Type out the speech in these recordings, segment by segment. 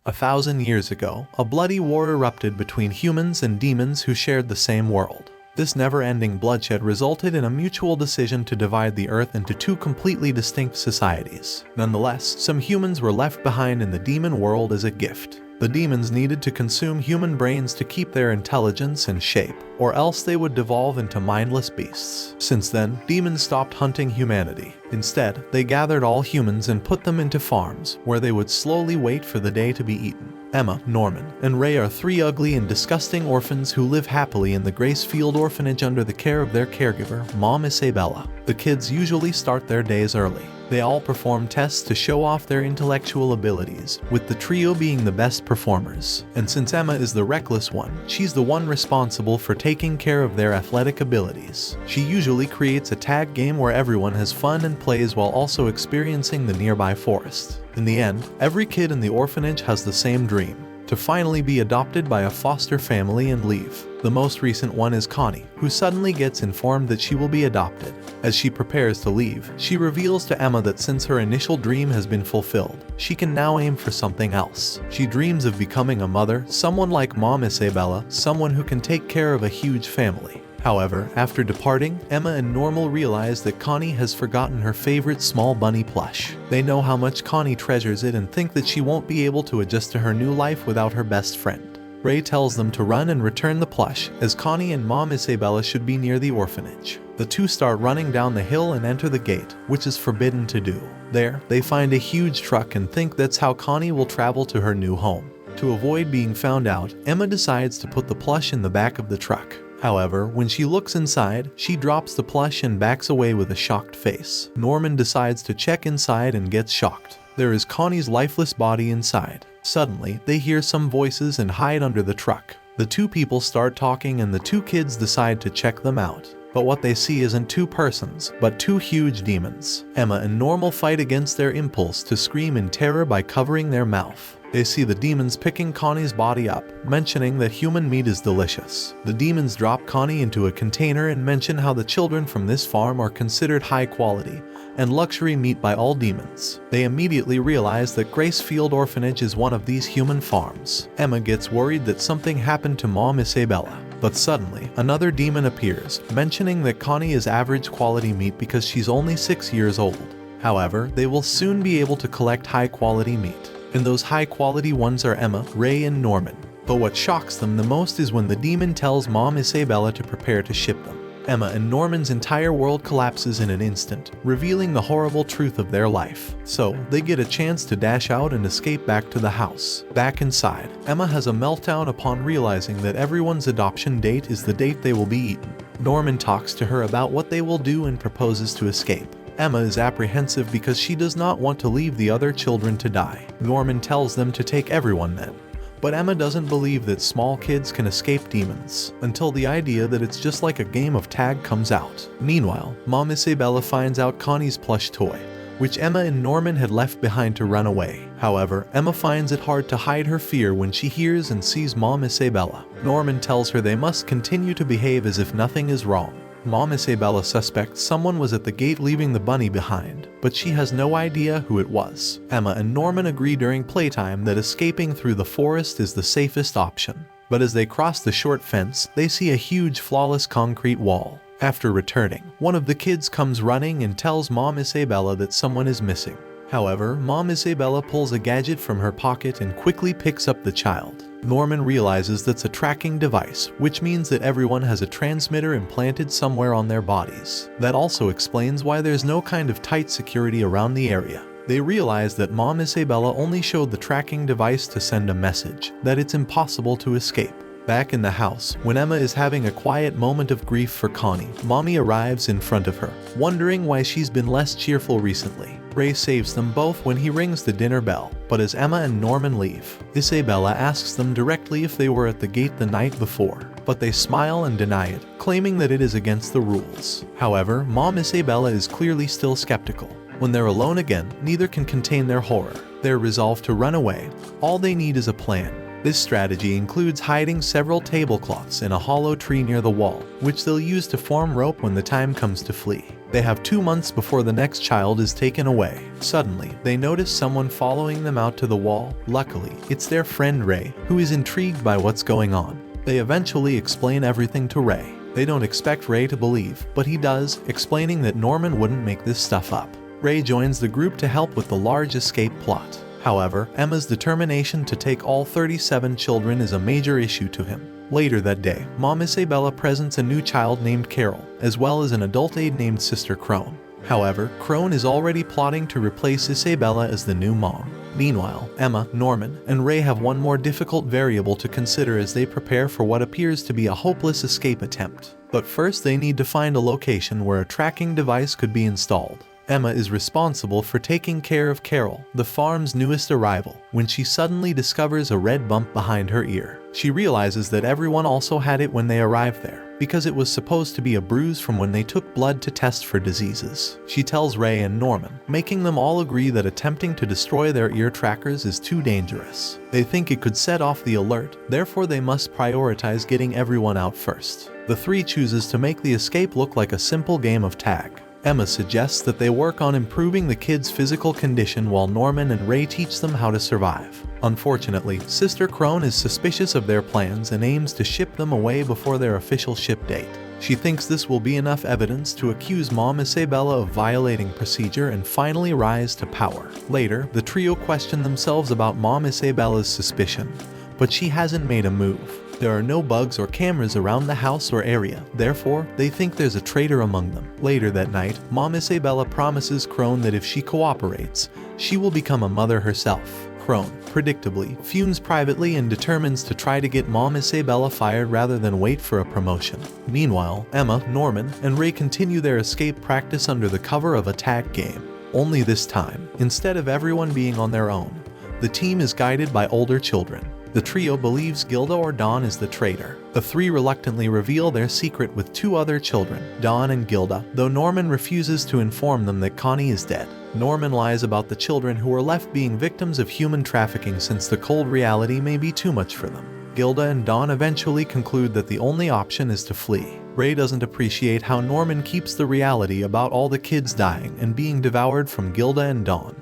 1,000 years ago, a bloody war erupted between humans and demons who shared the same world. This never-ending bloodshed resulted in a mutual decision to divide the Earth into two completely distinct societies. Nonetheless, some humans were left behind in the demon world as a gift. The demons needed to consume human brains to keep their intelligence and shape, or else they would devolve into mindless beasts. Since then, demons stopped hunting humanity. Instead, they gathered all humans and put them into farms, where they would slowly wait for the day to be eaten. Emma, Norman, and Ray are three ugly and disgusting orphans who live happily in the Gracefield orphanage under the care of their caregiver, Mom Isabella. The kids usually start their days early. They all perform tests to show off their intellectual abilities, with the trio being the best performers. And since Emma is the reckless one, she's the one responsible for taking care of their athletic abilities. She usually creates a tag game where everyone has fun and plays while also experiencing the nearby forest. In the end, every kid in the orphanage has the same dream: to finally be adopted by a foster family and leave. The most recent one is Connie, who suddenly gets informed that she will be adopted. As she prepares to leave, she reveals to Emma that since her initial dream has been fulfilled, she can now aim for something else. She dreams of becoming a mother, someone like Mom Isabella, someone who can take care of a huge family. However, after departing, Emma and Normal realize that Connie has forgotten her favorite small bunny plush. They know how much Connie treasures it and think that she won't be able to adjust to her new life without her best friend. Ray tells them to run and return the plush, as Connie and Mom Isabella should be near the orphanage. The two start running down the hill and enter the gate, which is forbidden to do. There, they find a huge truck and think that's how Connie will travel to her new home. To avoid being found out, Emma decides to put the plush in the back of the truck. However, when she looks inside, she drops the plush and backs away with a shocked face. Norman decides to check inside and gets shocked. There is Connie's lifeless body inside. Suddenly, they hear some voices and hide under the truck. The two people start talking and the two kids decide to check them out. But what they see isn't two persons, but two huge demons. Emma and Normal fight against their impulse to scream in terror by covering their mouth. They see the demons picking Connie's body up, mentioning that human meat is delicious. The demons drop Connie into a container and mention how the children from this farm are considered high quality and luxury meat by all demons. They immediately realize that Gracefield Orphanage is one of these human farms. Emma gets worried that something happened to Mom Isabella. But suddenly, another demon appears, mentioning that Connie is average quality meat because she's only 6 years old. However, they will soon be able to collect high quality meat. And those high-quality ones are Emma, Ray, and Norman. But what shocks them the most is when the demon tells Mom Isabella to prepare to ship them. Emma and Norman's entire world collapses in an instant, revealing the horrible truth of their life. So, they get a chance to dash out and escape back to the house. Back inside, Emma has a meltdown upon realizing that everyone's adoption date is the date they will be eaten. Norman talks to her about what they will do and proposes to escape. Emma is apprehensive because she does not want to leave the other children to die. Norman tells them to take everyone then. But Emma doesn't believe that small kids can escape demons, until the idea that it's just like a game of tag comes out. Meanwhile, Mom Isabella finds out Connie's plush toy, which Emma and Norman had left behind to run away. However, Emma finds it hard to hide her fear when she hears and sees Mom Isabella. Norman tells her they must continue to behave as if nothing is wrong. Mom Isabella suspects someone was at the gate leaving the bunny behind, but she has no idea who it was. Emma and Norman agree during playtime that escaping through the forest is the safest option. But as they cross the short fence, they see a huge flawless concrete wall. After returning, one of the kids comes running and tells Mom Isabella that someone is missing. However, Mom Isabella pulls a gadget from her pocket and quickly picks up the child. Norman realizes that's a tracking device, which means that everyone has a transmitter implanted somewhere on their bodies. That also explains why there's no kind of tight security around the area. They realize that Mom Isabella only showed the tracking device to send a message, that it's impossible to escape. Back in the house, when Emma is having a quiet moment of grief for Connie, Mommy arrives in front of her, wondering why she's been less cheerful recently. Ray saves them both when he rings the dinner bell, but as Emma and Norman leave, Isabella asks them directly if they were at the gate the night before, but they smile and deny it, claiming that it is against the rules. However, Mom Isabella is clearly still skeptical. When they're alone again, neither can contain their horror. They're resolved to run away. All they need is a plan. This strategy includes hiding several tablecloths in a hollow tree near the wall, which they'll use to form rope when the time comes to flee. They have 2 months before the next child is taken away. Suddenly, they notice someone following them out to the wall. Luckily, it's their friend Ray, who is intrigued by what's going on. They eventually explain everything to Ray. They don't expect Ray to believe, but he does, explaining that Norman wouldn't make this stuff up. Ray joins the group to help with the large escape plot. However, Emma's determination to take all 37 children is a major issue to him. Later that day, Mom Isabella presents a new child named Carol, as well as an adult aide named Sister Crone. However, Crone is already plotting to replace Isabella as the new mom. Meanwhile, Emma, Norman, and Ray have one more difficult variable to consider as they prepare for what appears to be a hopeless escape attempt. But first they need to find a location where a tracking device could be installed. Emma is responsible for taking care of Carol, the farm's newest arrival, when she suddenly discovers a red bump behind her ear. She realizes that everyone also had it when they arrived there, because it was supposed to be a bruise from when they took blood to test for diseases. She tells Ray and Norman, making them all agree that attempting to destroy their ear trackers is too dangerous. They think it could set off the alert, therefore they must prioritize getting everyone out first. The three chooses to make the escape look like a simple game of tag. Emma suggests that they work on improving the kids' physical condition while Norman and Ray teach them how to survive. Unfortunately, Sister Crone is suspicious of their plans and aims to ship them away before their official ship date. She thinks this will be enough evidence to accuse Mom Isabella of violating procedure and finally rise to power. Later, the trio question themselves about Mom Isabella's suspicion, but she hasn't made a move. There are no bugs or cameras around the house or area, therefore, they think there's a traitor among them. Later that night, Mom Isabella promises Crone that if she cooperates, she will become a mother herself. Crone, predictably, fumes privately and determines to try to get Mom Isabella fired rather than wait for a promotion. Meanwhile, Emma, Norman, and Ray continue their escape practice under the cover of a tag game. Only this time, instead of everyone being on their own, the team is guided by older children. The trio believes Gilda or Dawn is the traitor. The three reluctantly reveal their secret with two other children, Dawn and Gilda, though Norman refuses to inform them that Connie is dead. Norman lies about the children who are left being victims of human trafficking since the cold reality may be too much for them. Gilda and Dawn eventually conclude that the only option is to flee. Ray doesn't appreciate how Norman keeps the reality about all the kids dying and being devoured from Gilda and Dawn.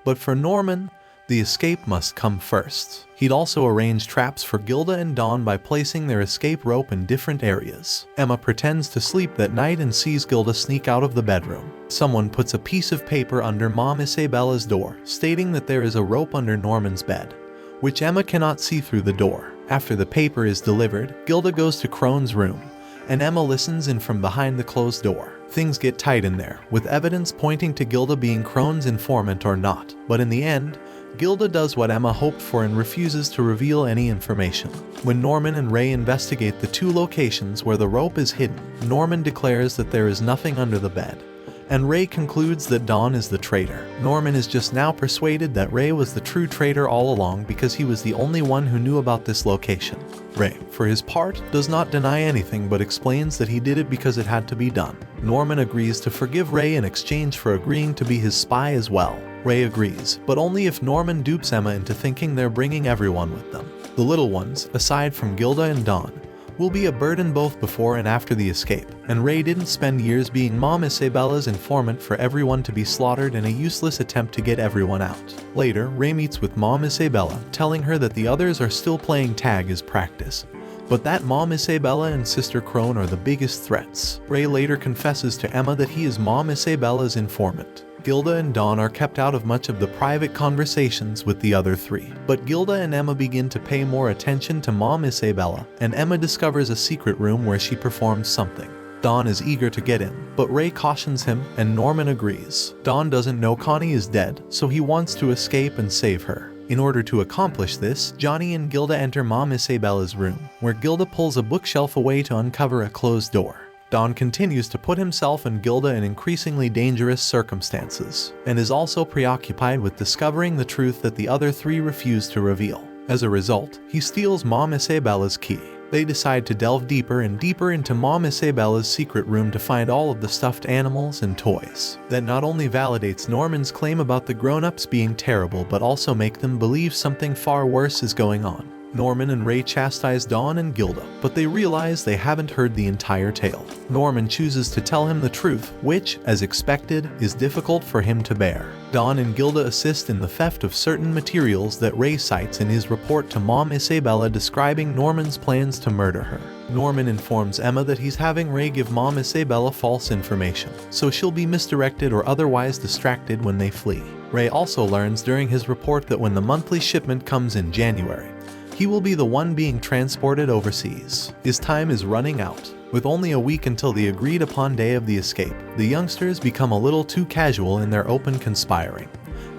But for Norman, the escape must come first. He'd also arrange traps for Gilda and Dawn by placing their escape rope in different areas. Emma pretends to sleep that night and sees Gilda sneak out of the bedroom. Someone puts a piece of paper under Mom Isabella's door, stating that there is a rope under Norman's bed, which Emma cannot see through the door. After the paper is delivered, Gilda goes to Crone's room, and Emma listens in from behind the closed door. Things get tight in there, with evidence pointing to Gilda being Crone's informant or not, but in the end, Gilda does what Emma hoped for and refuses to reveal any information. When Norman and Ray investigate the two locations where the rope is hidden, Norman declares that there is nothing under the bed, and Ray concludes that Dawn is the traitor. Norman is just now persuaded that Ray was the true traitor all along because he was the only one who knew about this location. Ray, for his part, does not deny anything but explains that he did it because it had to be done. Norman agrees to forgive Ray in exchange for agreeing to be his spy as well. Ray agrees, but only if Norman dupes Emma into thinking they're bringing everyone with them. The little ones, aside from Gilda and Dawn, will be a burden both before and after the escape, and Ray didn't spend years being Mom Isabella's informant for everyone to be slaughtered in a useless attempt to get everyone out. Later, Ray meets with Mom Isabella, telling her that the others are still playing tag as practice, but that Mom Isabella and Sister Crone are the biggest threats. Ray later confesses to Emma that he is Mom Isabella's informant. Gilda and Dawn are kept out of much of the private conversations with the other three, but Gilda and Emma begin to pay more attention to Mom Isabella, and Emma discovers a secret room where she performs something. Dawn is eager to get in, but Ray cautions him, and Norman agrees. Dawn doesn't know Connie is dead, so he wants to escape and save her. In order to accomplish this, Johnny and Gilda enter Mom Isabella's room, where Gilda pulls a bookshelf away to uncover a closed door. Dawn continues to put himself and Gilda in increasingly dangerous circumstances, and is also preoccupied with discovering the truth that the other three refuse to reveal. As a result, he steals Mom Isabella's key. They decide to delve deeper and deeper into Mom Isabella's secret room to find all of the stuffed animals and toys. That not only validates Norman's claim about the grown-ups being terrible but also make them believe something far worse is going on. Norman and Ray chastise Dawn and Gilda, but they realize they haven't heard the entire tale. Norman chooses to tell him the truth, which, as expected, is difficult for him to bear. Dawn and Gilda assist in the theft of certain materials that Ray cites in his report to Mom Isabella describing Norman's plans to murder her. Norman informs Emma that he's having Ray give Mom Isabella false information, so she'll be misdirected or otherwise distracted when they flee. Ray also learns during his report that when the monthly shipment comes in January, he will be the one being transported overseas. His time is running out. With only a week until the agreed-upon day of the escape, the youngsters become a little too casual in their open conspiring,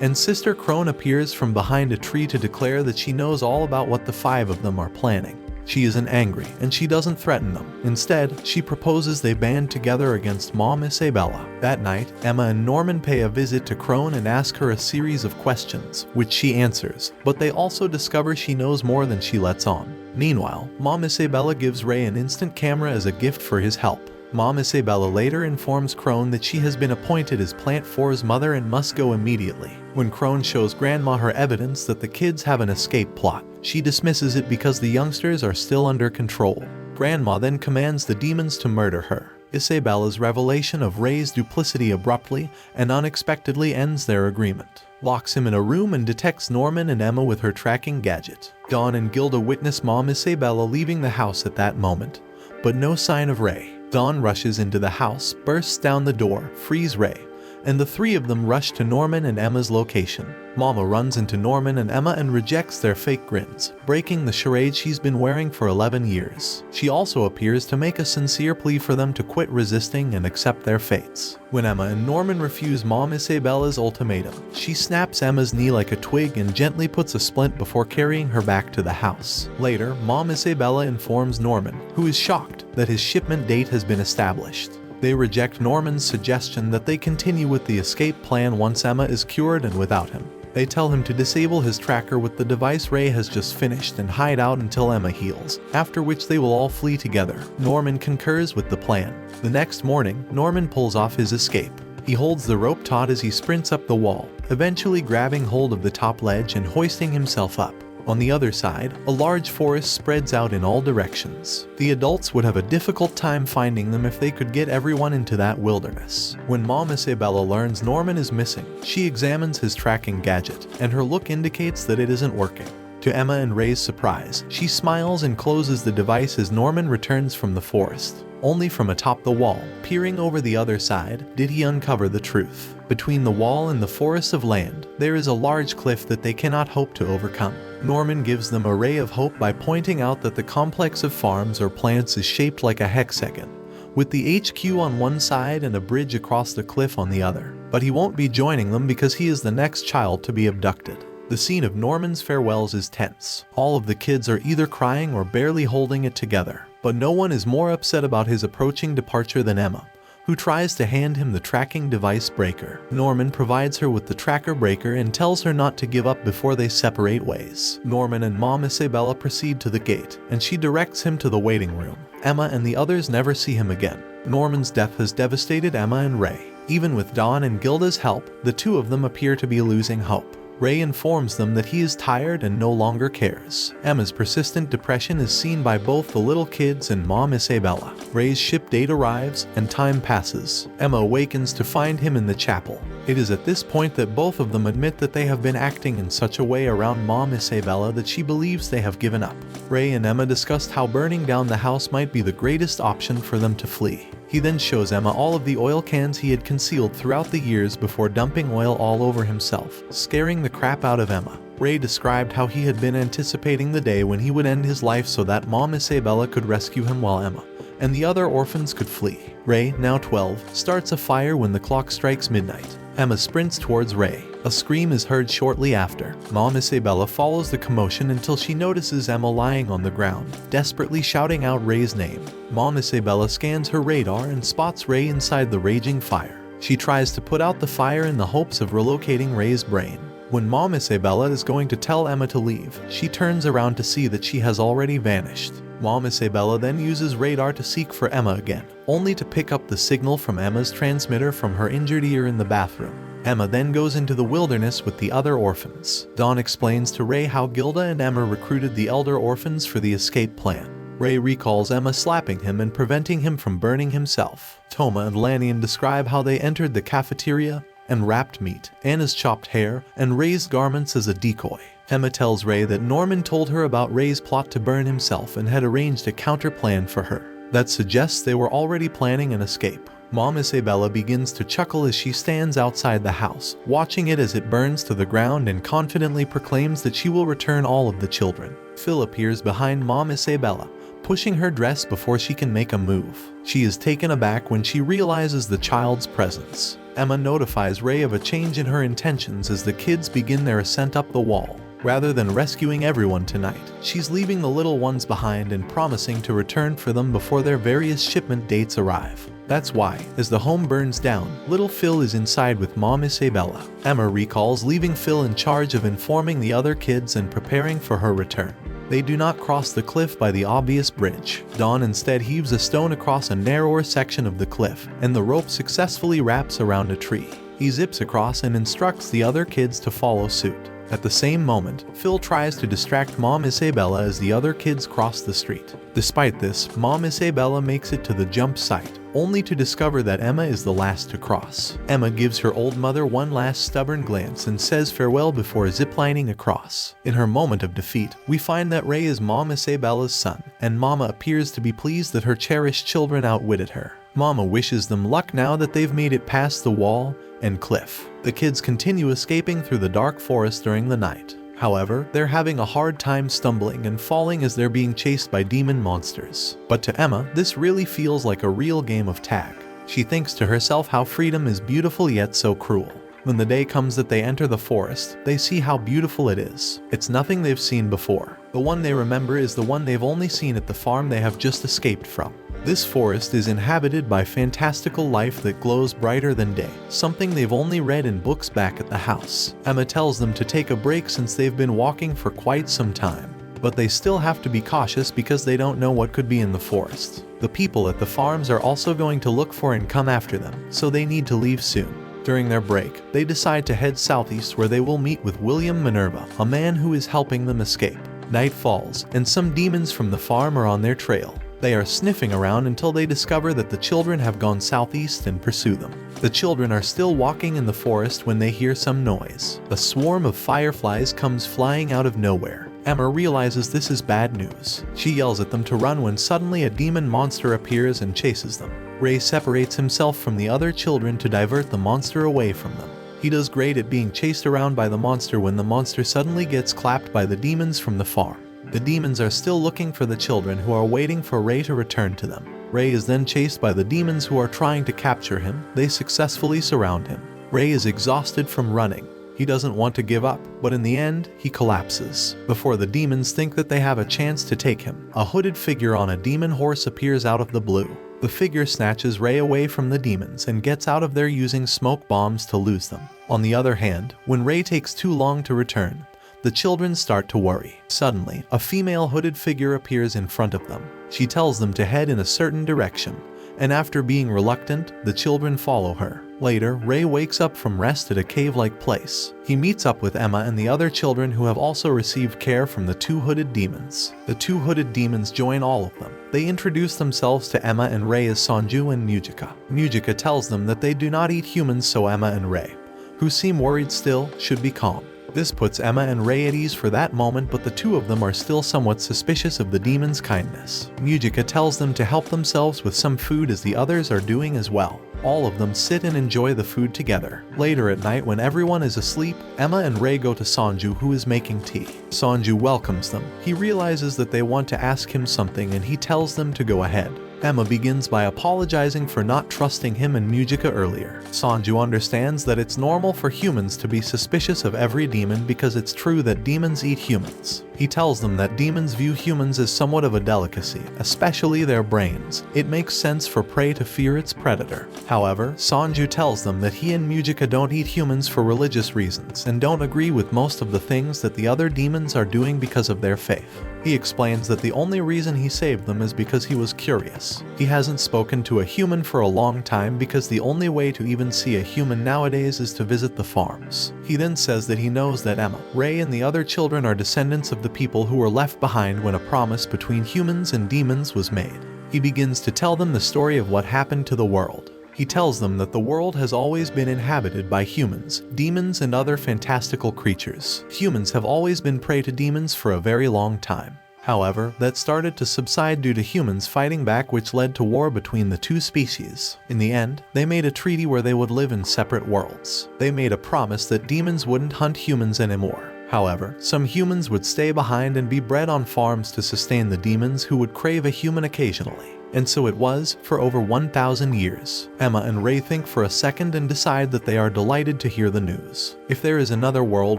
and Sister Crone appears from behind a tree to declare that she knows all about what the five of them are planning. She isn't angry, and she doesn't threaten them. Instead, she proposes they band together against Mom Isabella. That night, Emma and Norman pay a visit to Crone and ask her a series of questions, which she answers, but they also discover she knows more than she lets on. Meanwhile, Mom Isabella gives Ray an instant camera as a gift for his help. Mom Isabella later informs Crone that she has been appointed as Plant 4's mother and must go immediately. When Crone shows Grandma her evidence that the kids have an escape plot, she dismisses it because the youngsters are still under control. Grandma then commands the demons to murder her. Isabella's revelation of Ray's duplicity abruptly and unexpectedly ends their agreement, locks him in a room and detects Norman and Emma with her tracking gadget. Dawn and Gilda witness Mom Isabella leaving the house at that moment, but no sign of Ray. Dawn rushes into the house, bursts down the door, frees Ray, and the three of them rush to Norman and Emma's location. Mama runs into Norman and Emma and rejects their fake grins, breaking the charade she's been wearing for 11 years. She also appears to make a sincere plea for them to quit resisting and accept their fates. When Emma and Norman refuse Mom Isabella's ultimatum, she snaps Emma's knee like a twig and gently puts a splint before carrying her back to the house. Later, Mom Isabella informs Norman, who is shocked, that his shipment date has been established. They reject Norman's suggestion that they continue with the escape plan once Emma is cured and without him. They tell him to disable his tracker with the device Ray has just finished and hide out until Emma heals, after which they will all flee together. Norman concurs with the plan. The next morning, Norman pulls off his escape. He holds the rope taut as he sprints up the wall, eventually grabbing hold of the top ledge and hoisting himself up. On the other side, a large forest spreads out in all directions. The adults would have a difficult time finding them if they could get everyone into that wilderness. When Mom Isabella learns Norman is missing, she examines his tracking gadget, and her look indicates that it isn't working. To Emma and Ray's surprise, she smiles and closes the device as Norman returns from the forest. Only from atop the wall, peering over the other side, did he uncover the truth. Between the wall and the forest of land, there is a large cliff that they cannot hope to overcome. Norman gives them a ray of hope by pointing out that the complex of farms or plants is shaped like a hexagon, with the HQ on one side and a bridge across the cliff on the other. But he won't be joining them because he is the next child to be abducted. The scene of Norman's farewells is tense. All of the kids are either crying or barely holding it together. But no one is more upset about his approaching departure than Emma, who tries to hand him the tracking device breaker. Norman provides her with the tracker breaker and tells her not to give up before they separate ways. Norman and Mom Isabella proceed to the gate, and she directs him to the waiting room. Emma and the others never see him again. Norman's death has devastated Emma and Ray. Even with Dawn and Gilda's help, the two of them appear to be losing hope. Ray informs them that he is tired and no longer cares. Emma's persistent depression is seen by both the little kids and Mom Isabella. Ray's ship date arrives, and time passes. Emma awakens to find him in the chapel. It is at this point that both of them admit that they have been acting in such a way around Mom Isabella that she believes they have given up. Ray and Emma discussed how burning down the house might be the greatest option for them to flee. He then shows Emma all of the oil cans he had concealed throughout the years before dumping oil all over himself, scaring the crap out of Emma. Ray described how he had been anticipating the day when he would end his life so that Mom Isabella could rescue him while Emma and the other orphans could flee. Ray, now 12, starts a fire when the clock strikes midnight. Emma sprints towards Ray. A scream is heard shortly after. Mom Isabella follows the commotion until she notices Emma lying on the ground, desperately shouting out Ray's name. Mom Isabella scans her radar and spots Ray inside the raging fire. She tries to put out the fire in the hopes of relocating Ray's brain. When Mom Isabella is going to tell Emma to leave, she turns around to see that she has already vanished. Mom Isabella then uses radar to seek for Emma again, only to pick up the signal from Emma's transmitter from her injured ear in the bathroom. Emma then goes into the wilderness with the other orphans. Dawn explains to Ray how Gilda and Emma recruited the elder orphans for the escape plan. Ray recalls Emma slapping him and preventing him from burning himself. Toma and Lanyon describe how they entered the cafeteria and wrapped meat, Anna's chopped hair, and Ray's garments as a decoy. Emma tells Ray that Norman told her about Ray's plot to burn himself and had arranged a counter plan for her. That suggests they were already planning an escape. Mom Isabella begins to chuckle as she stands outside the house, watching it as it burns to the ground, and confidently proclaims that she will return all of the children. Phil appears behind Mom Isabella, pushing her dress before she can make a move. She is taken aback when she realizes the child's presence. Emma notifies Ray of a change in her intentions as the kids begin their ascent up the wall. Rather than rescuing everyone tonight, she's leaving the little ones behind and promising to return for them before their various shipment dates arrive. That's why, as the home burns down, little Phil is inside with Mom Isabella. Emma recalls leaving Phil in charge of informing the other kids and preparing for her return. They do not cross the cliff by the obvious bridge. Dawn instead heaves a stone across a narrower section of the cliff, and the rope successfully wraps around a tree. He zips across and instructs the other kids to follow suit. At the same moment, Phil tries to distract Mom Isabella as the other kids cross the street. Despite this, Mom Isabella makes it to the jump site, only to discover that Emma is the last to cross. Emma gives her old mother one last stubborn glance and says farewell before ziplining across. In her moment of defeat, we find that Ray is Mom Isabella's son, and Mama appears to be pleased that her cherished children outwitted her. Mama wishes them luck now that they've made it past the wall and cliff. The kids continue escaping through the dark forest during the night. However, they're having a hard time stumbling and falling as they're being chased by demon monsters. But to Emma, this really feels like a real game of tag. She thinks to herself how freedom is beautiful yet so cruel. When the day comes that they enter the forest, they see how beautiful it is. It's nothing they've seen before. The one they remember is the one they've only seen at the farm they have just escaped from. This forest is inhabited by fantastical life that glows brighter than day, something they've only read in books back at the house. Emma tells them to take a break since they've been walking for quite some time. But they still have to be cautious because they don't know what could be in the forest. The people at the farms are also going to look for and come after them, so they need to leave soon. During their break, they decide to head southeast where they will meet with William Minerva, a man who is helping them escape. Night falls, and some demons from the farm are on their trail. They are sniffing around until they discover that the children have gone southeast and pursue them. The children are still walking in the forest when they hear some noise. A swarm of fireflies comes flying out of nowhere. Emma realizes this is bad news. She yells at them to run when suddenly a demon monster appears and chases them. Ray separates himself from the other children to divert the monster away from them. He does great at being chased around by the monster when the monster suddenly gets clapped by the demons from the farm. The demons are still looking for the children who are waiting for Ray to return to them. Ray is then chased by the demons who are trying to capture him. They successfully surround him. Ray is exhausted from running. He doesn't want to give up, but in the end, he collapses. Before the demons think that they have a chance to take him, a hooded figure on a demon horse appears out of the blue. The figure snatches Ray away from the demons and gets out of there using smoke bombs to lose them. On the other hand, when Ray takes too long to return, the children start to worry. Suddenly, a female hooded figure appears in front of them. She tells them to head in a certain direction, and after being reluctant, the children follow her. Later, Ray wakes up from rest at a cave-like place. He meets up with Emma and the other children who have also received care from the two hooded demons. The two hooded demons join all of them. They introduce themselves to Emma and Ray as Sanju and Mujika. Mujika tells them that they do not eat humans, so Emma and Ray, who seem worried still, should be calm. This puts Emma and Ray at ease for that moment, but the two of them are still somewhat suspicious of the demon's kindness. Mujika tells them to help themselves with some food as the others are doing as well. All of them sit and enjoy the food together. Later at night when everyone is asleep, Emma and Ray go to Sanju, who is making tea. Sanju welcomes them. He realizes that they want to ask him something and he tells them to go ahead. Emma begins by apologizing for not trusting him and Mujika earlier. Sanju understands that it's normal for humans to be suspicious of every demon because it's true that demons eat humans. He tells them that demons view humans as somewhat of a delicacy, especially their brains. It makes sense for prey to fear its predator. However, Sanju tells them that he and Mujika don't eat humans for religious reasons and don't agree with most of the things that the other demons are doing because of their faith. He explains that the only reason he saved them is because he was curious. He hasn't spoken to a human for a long time because the only way to even see a human nowadays is to visit the farms. He then says that he knows that Emma, Ray, and the other children are descendants of the people who were left behind when a promise between humans and demons was made. He begins to tell them the story of what happened to the world. He tells them that the world has always been inhabited by humans, demons, and other fantastical creatures. Humans have always been prey to demons for a very long time. However, that started to subside due to humans fighting back, which led to war between the two species. In the end, they made a treaty where they would live in separate worlds. They made a promise that demons wouldn't hunt humans anymore. However, some humans would stay behind and be bred on farms to sustain the demons who would crave a human occasionally. And so it was for over 1,000 years. Emma and Ray think for a second and decide that they are delighted to hear the news. If there is another world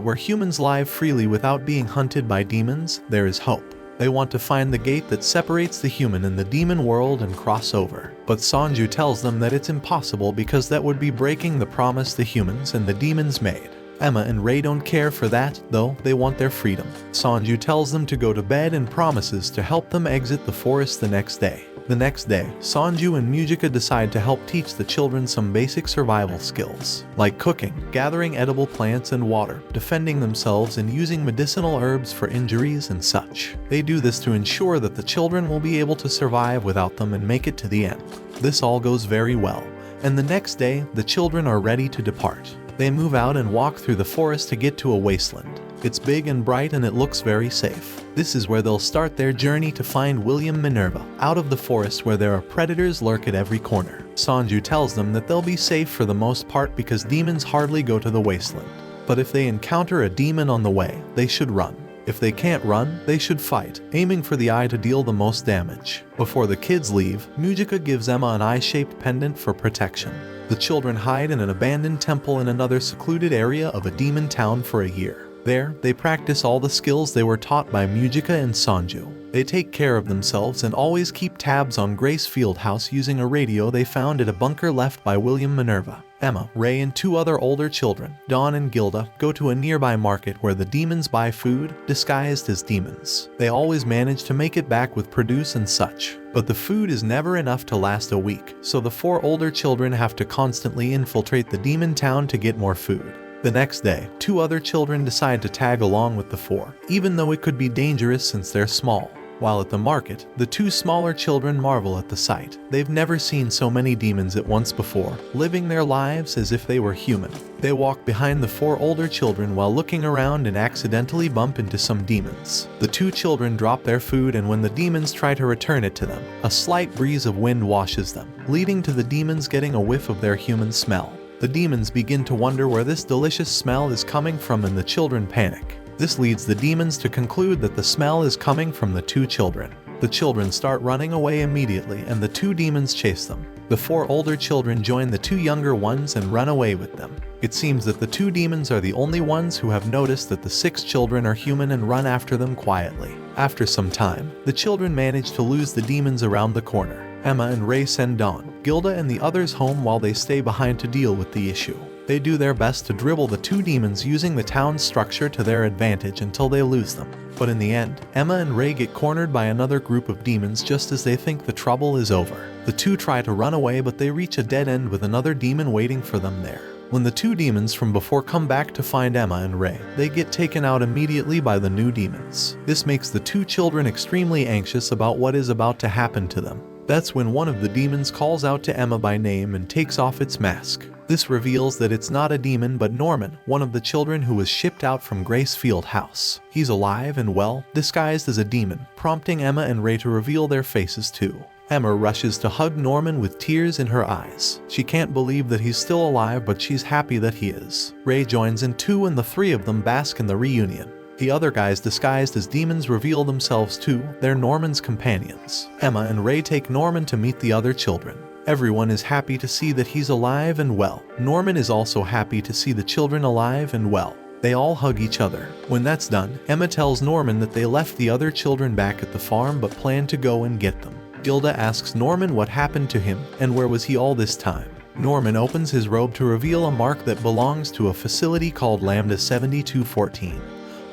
where humans live freely without being hunted by demons, there is hope. They want to find the gate that separates the human and the demon world and cross over. But Sanju tells them that it's impossible because that would be breaking the promise the humans and the demons made. Emma and Ray don't care for that, though they want their freedom. Sanju tells them to go to bed and promises to help them exit the forest the next day. The next day, Sanju and Mujika decide to help teach the children some basic survival skills, like cooking, gathering edible plants and water, defending themselves, and using medicinal herbs for injuries and such. They do this to ensure that the children will be able to survive without them and make it to the end. This all goes very well, and the next day, the children are ready to depart. They move out and walk through the forest to get to a wasteland. It's big and bright and it looks very safe. This is where they'll start their journey to find William Minerva, out of the forest where there are predators lurk at every corner. Sanju tells them that they'll be safe for the most part because demons hardly go to the wasteland. But if they encounter a demon on the way, they should run. If they can't run, they should fight, aiming for the eye to deal the most damage. Before the kids leave, Mujika gives Emma an eye-shaped pendant for protection. The children hide in an abandoned temple in another secluded area of a demon town for a year. There, they practice all the skills they were taught by Mujika and Sanju. They take care of themselves and always keep tabs on Grace Fieldhouse using a radio they found at a bunker left by William Minerva. Emma, Ray, and two other older children, Dawn and Gilda, go to a nearby market where the demons buy food, disguised as demons. They always manage to make it back with produce and such. But the food is never enough to last a week, so the four older children have to constantly infiltrate the demon town to get more food. The next day, two other children decide to tag along with the four, even though it could be dangerous since they're small. While at the market, the two smaller children marvel at the sight. They've never seen so many demons at once before, living their lives as if they were human. They walk behind the four older children while looking around and accidentally bump into some demons. The two children drop their food, and when the demons try to return it to them, a slight breeze of wind washes them, leading to the demons getting a whiff of their human smell. The demons begin to wonder where this delicious smell is coming from, and the children panic. This leads the demons to conclude that the smell is coming from the two children. The children start running away immediately, and the two demons chase them. The four older children join the two younger ones and run away with them. It seems that the two demons are the only ones who have noticed that the 6 children are human and run after them quietly. After some time, the children manage to lose the demons around the corner. Emma and Ray send Dawn, Gilda, and the others home while they stay behind to deal with the issue. They do their best to dribble the two demons using the town's structure to their advantage until they lose them. But in the end, Emma and Ray get cornered by another group of demons just as they think the trouble is over. The two try to run away, but they reach a dead end with another demon waiting for them there. When the two demons from before come back to find Emma and Ray, they get taken out immediately by the new demons. This makes the two children extremely anxious about what is about to happen to them. That's when one of the demons calls out to Emma by name and takes off its mask. This reveals that it's not a demon but Norman, one of the children who was shipped out from Grace Fieldhouse. He's alive and well, disguised as a demon, prompting Emma and Ray to reveal their faces too. Emma rushes to hug Norman with tears in her eyes. She can't believe that he's still alive, but she's happy that he is. Ray joins in too, and the three of them bask in the reunion. The other guys disguised as demons reveal themselves too. They're Norman's companions. Emma and Ray take Norman to meet the other children. Everyone is happy to see that he's alive and well. Norman is also happy to see the children alive and well. They all hug each other. When that's done, Emma tells Norman that they left the other children back at the farm but plan to go and get them. Gilda asks Norman what happened to him and where was he all this time. Norman opens his robe to reveal a mark that belongs to a facility called Lambda 7214,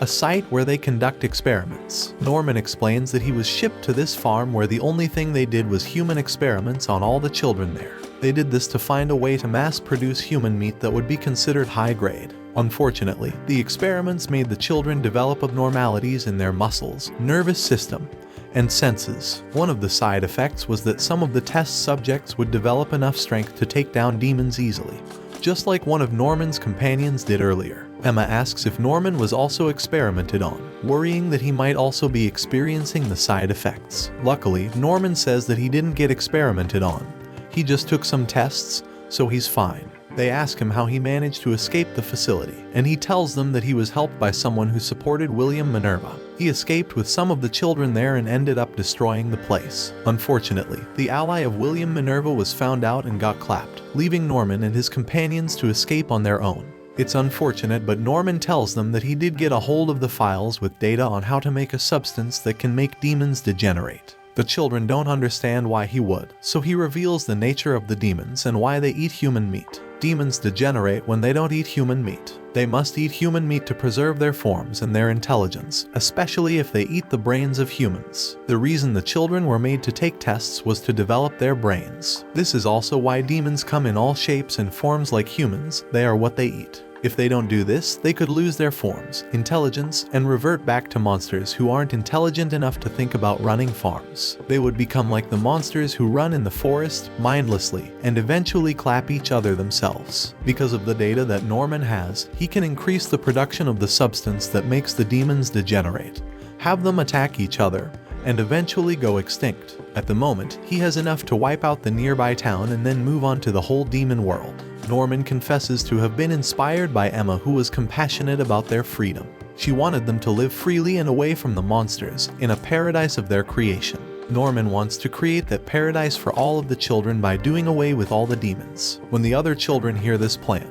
a site where they conduct experiments. Norman explains that he was shipped to this farm where the only thing they did was human experiments on all the children there. They did this to find a way to mass-produce human meat that would be considered high-grade. Unfortunately, the experiments made the children develop abnormalities in their muscles, nervous system, and senses. One of the side effects was that some of the test subjects would develop enough strength to take down demons easily, just like one of Norman's companions did earlier. Emma asks if Norman was also experimented on, worrying that he might also be experiencing the side effects. Luckily, Norman says that he didn't get experimented on. He just took some tests, so he's fine. They ask him how he managed to escape the facility, and he tells them that he was helped by someone who supported William Minerva. He escaped with some of the children there and ended up destroying the place. Unfortunately, the ally of William Minerva was found out and got clapped, leaving Norman and his companions to escape on their own. It's unfortunate, but Norman tells them that he did get a hold of the files with data on how to make a substance that can make demons degenerate. The children don't understand why he would, so he reveals the nature of the demons and why they eat human meat. Demons degenerate when they don't eat human meat. They must eat human meat to preserve their forms and their intelligence, especially if they eat the brains of humans. The reason the children were made to take tests was to develop their brains. This is also why demons come in all shapes and forms like humans. They are what they eat. If they don't do this, they could lose their forms, intelligence, and revert back to monsters who aren't intelligent enough to think about running farms. They would become like the monsters who run in the forest, mindlessly, and eventually clap each other themselves. Because of the data that Norman has, he can increase the production of the substance that makes the demons degenerate, have them attack each other, and eventually go extinct. At the moment, he has enough to wipe out the nearby town and then move on to the whole demon world. Norman confesses to have been inspired by Emma, who was compassionate about their freedom. She wanted them to live freely and away from the monsters, in a paradise of their creation. Norman wants to create that paradise for all of the children by doing away with all the demons. When the other children hear this plan,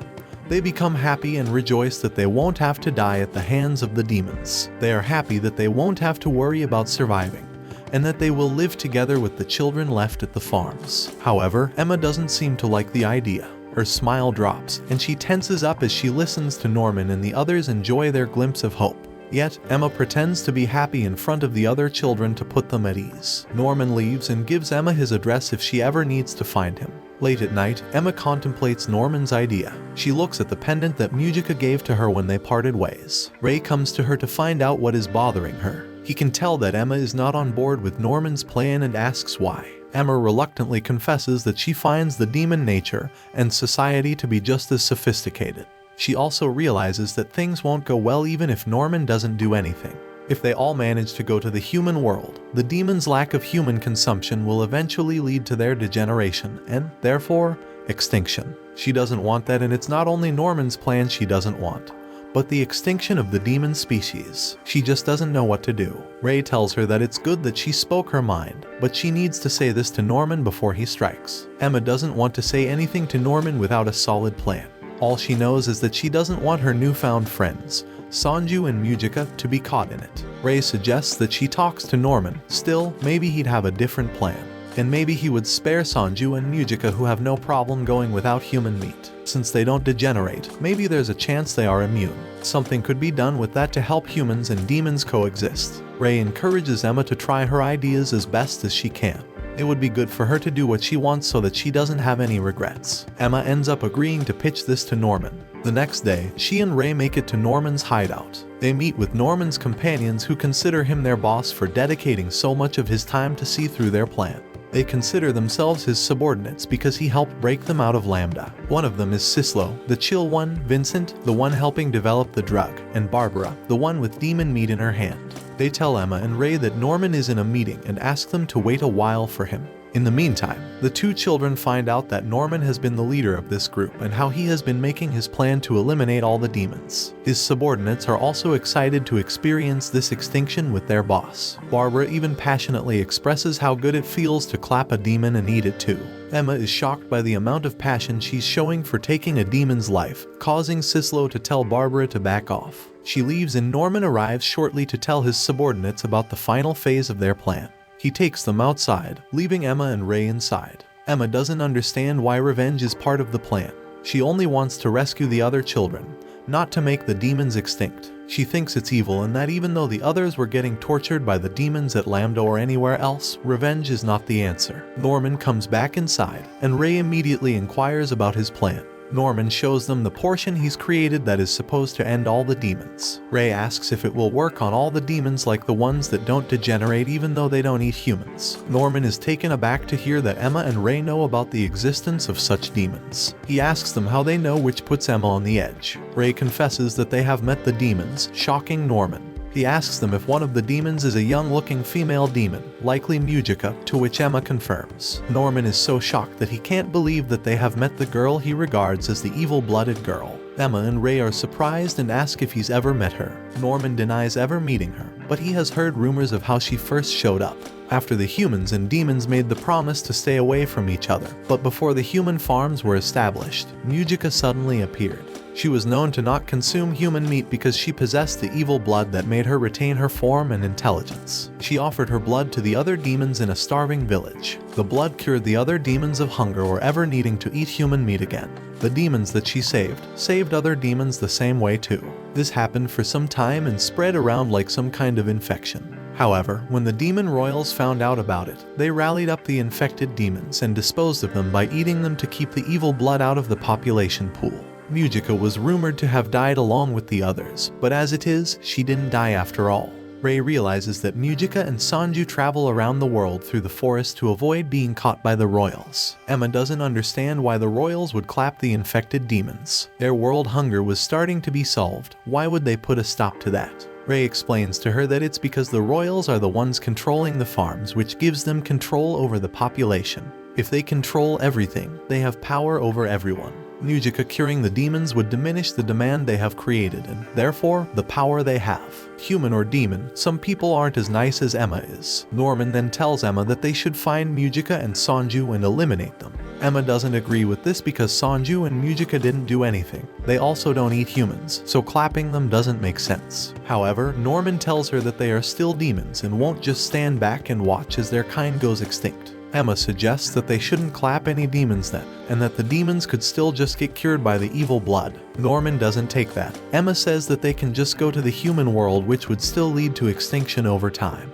they become happy and rejoice that they won't have to die at the hands of the demons. They are happy that they won't have to worry about surviving, and that they will live together with the children left at the farms. However, Emma doesn't seem to like the idea. Her smile drops, and she tenses up as she listens to Norman and the others enjoy their glimpse of hope. Yet, Emma pretends to be happy in front of the other children to put them at ease. Norman leaves and gives Emma his address if she ever needs to find him. Late at night, Emma contemplates Norman's idea. She looks at the pendant that Musica gave to her when they parted ways. Ray comes to her to find out what is bothering her. He can tell that Emma is not on board with Norman's plan and asks why. Emma reluctantly confesses that she finds the demon nature and society to be just as sophisticated. She also realizes that things won't go well even if Norman doesn't do anything. If they all manage to go to the human world, the demons' lack of human consumption will eventually lead to their degeneration and, therefore, extinction. She doesn't want that, and it's not only Norman's plan she doesn't want, but the extinction of the demon species. She just doesn't know what to do. Ray tells her that it's good that she spoke her mind, but she needs to say this to Norman before he strikes. Emma doesn't want to say anything to Norman without a solid plan. All she knows is that she doesn't want her newfound friends, Sanju and Musica, to be caught in it. Ray suggests that she talks to Norman. Still, maybe he'd have a different plan. And maybe he would spare Sanju and Musica, who have no problem going without human meat. Since they don't degenerate, maybe there's a chance they are immune. Something could be done with that to help humans and demons coexist. Ray encourages Emma to try her ideas as best as she can. It would be good for her to do what she wants so that she doesn't have any regrets. Emma ends up agreeing to pitch this to Norman. The next day, she and Ray make it to Norman's hideout. They meet with Norman's companions, who consider him their boss for dedicating so much of his time to see through their plan. They consider themselves his subordinates because he helped break them out of Lambda. One of them is Sislo, the chill one, Vincent, the one helping develop the drug, and Barbara, the one with demon meat in her hand. They tell Emma and Ray that Norman is in a meeting and ask them to wait a while for him. In the meantime, the two children find out that Norman has been the leader of this group and how he has been making his plan to eliminate all the demons. His subordinates are also excited to experience this extinction with their boss. Barbara even passionately expresses how good it feels to clap a demon and eat it too. Emma is shocked by the amount of passion she's showing for taking a demon's life, causing Sislo to tell Barbara to back off. She leaves and Norman arrives shortly to tell his subordinates about the final phase of their plan. He takes them outside, leaving Emma and Ray inside. Emma doesn't understand why revenge is part of the plan. She only wants to rescue the other children, not to make the demons extinct. She thinks it's evil and that even though the others were getting tortured by the demons at Lambda or anywhere else, revenge is not the answer. Norman comes back inside, and Ray immediately inquires about his plan. Norman shows them the portion he's created that is supposed to end all the demons. Ray asks if it will work on all the demons like the ones that don't degenerate even though they don't eat humans. Norman is taken aback to hear that Emma and Ray know about the existence of such demons. He asks them how they know, which puts Emma on the edge. Ray confesses that they have met the demons, shocking Norman. He asks them if one of the demons is a young-looking female demon, likely Mujika, to which Emma confirms. Norman is so shocked that he can't believe that they have met the girl he regards as the evil-blooded girl. Emma and Ray are surprised and ask if he's ever met her. Norman denies ever meeting her, but he has heard rumors of how she first showed up. After the humans and demons made the promise to stay away from each other, but before the human farms were established, Mujika suddenly appeared. She was known to not consume human meat because she possessed the evil blood that made her retain her form and intelligence. She offered her blood to the other demons in a starving village. The blood cured the other demons of hunger or ever needing to eat human meat again. The demons that she saved other demons the same way too. This happened for some time and spread around like some kind of infection. However, when the demon royals found out about it, they rallied up the infected demons and disposed of them by eating them to keep the evil blood out of the population pool. Mujika was rumored to have died along with the others, but as it is, she didn't die after all. Ray realizes that Mujika and Sanju travel around the world through the forest to avoid being caught by the royals. Emma doesn't understand why the royals would clap the infected demons. Their world hunger was starting to be solved. Why would they put a stop to that? Ray explains to her that it's because the royals are the ones controlling the farms, which gives them control over the population. If they control everything, they have power over everyone. Mujika curing the demons would diminish the demand they have created and, therefore, the power they have. Human or demon, some people aren't as nice as Emma is. Norman then tells Emma that they should find Mujika and Sanju and eliminate them. Emma doesn't agree with this because Sanju and Mujika didn't do anything. They also don't eat humans, so clapping them doesn't make sense. However, Norman tells her that they are still demons and won't just stand back and watch as their kind goes extinct. Emma suggests that they shouldn't clap any demons then, and that the demons could still just get cured by the evil blood. Norman doesn't take that. Emma says that they can just go to the human world, which would still lead to extinction over time.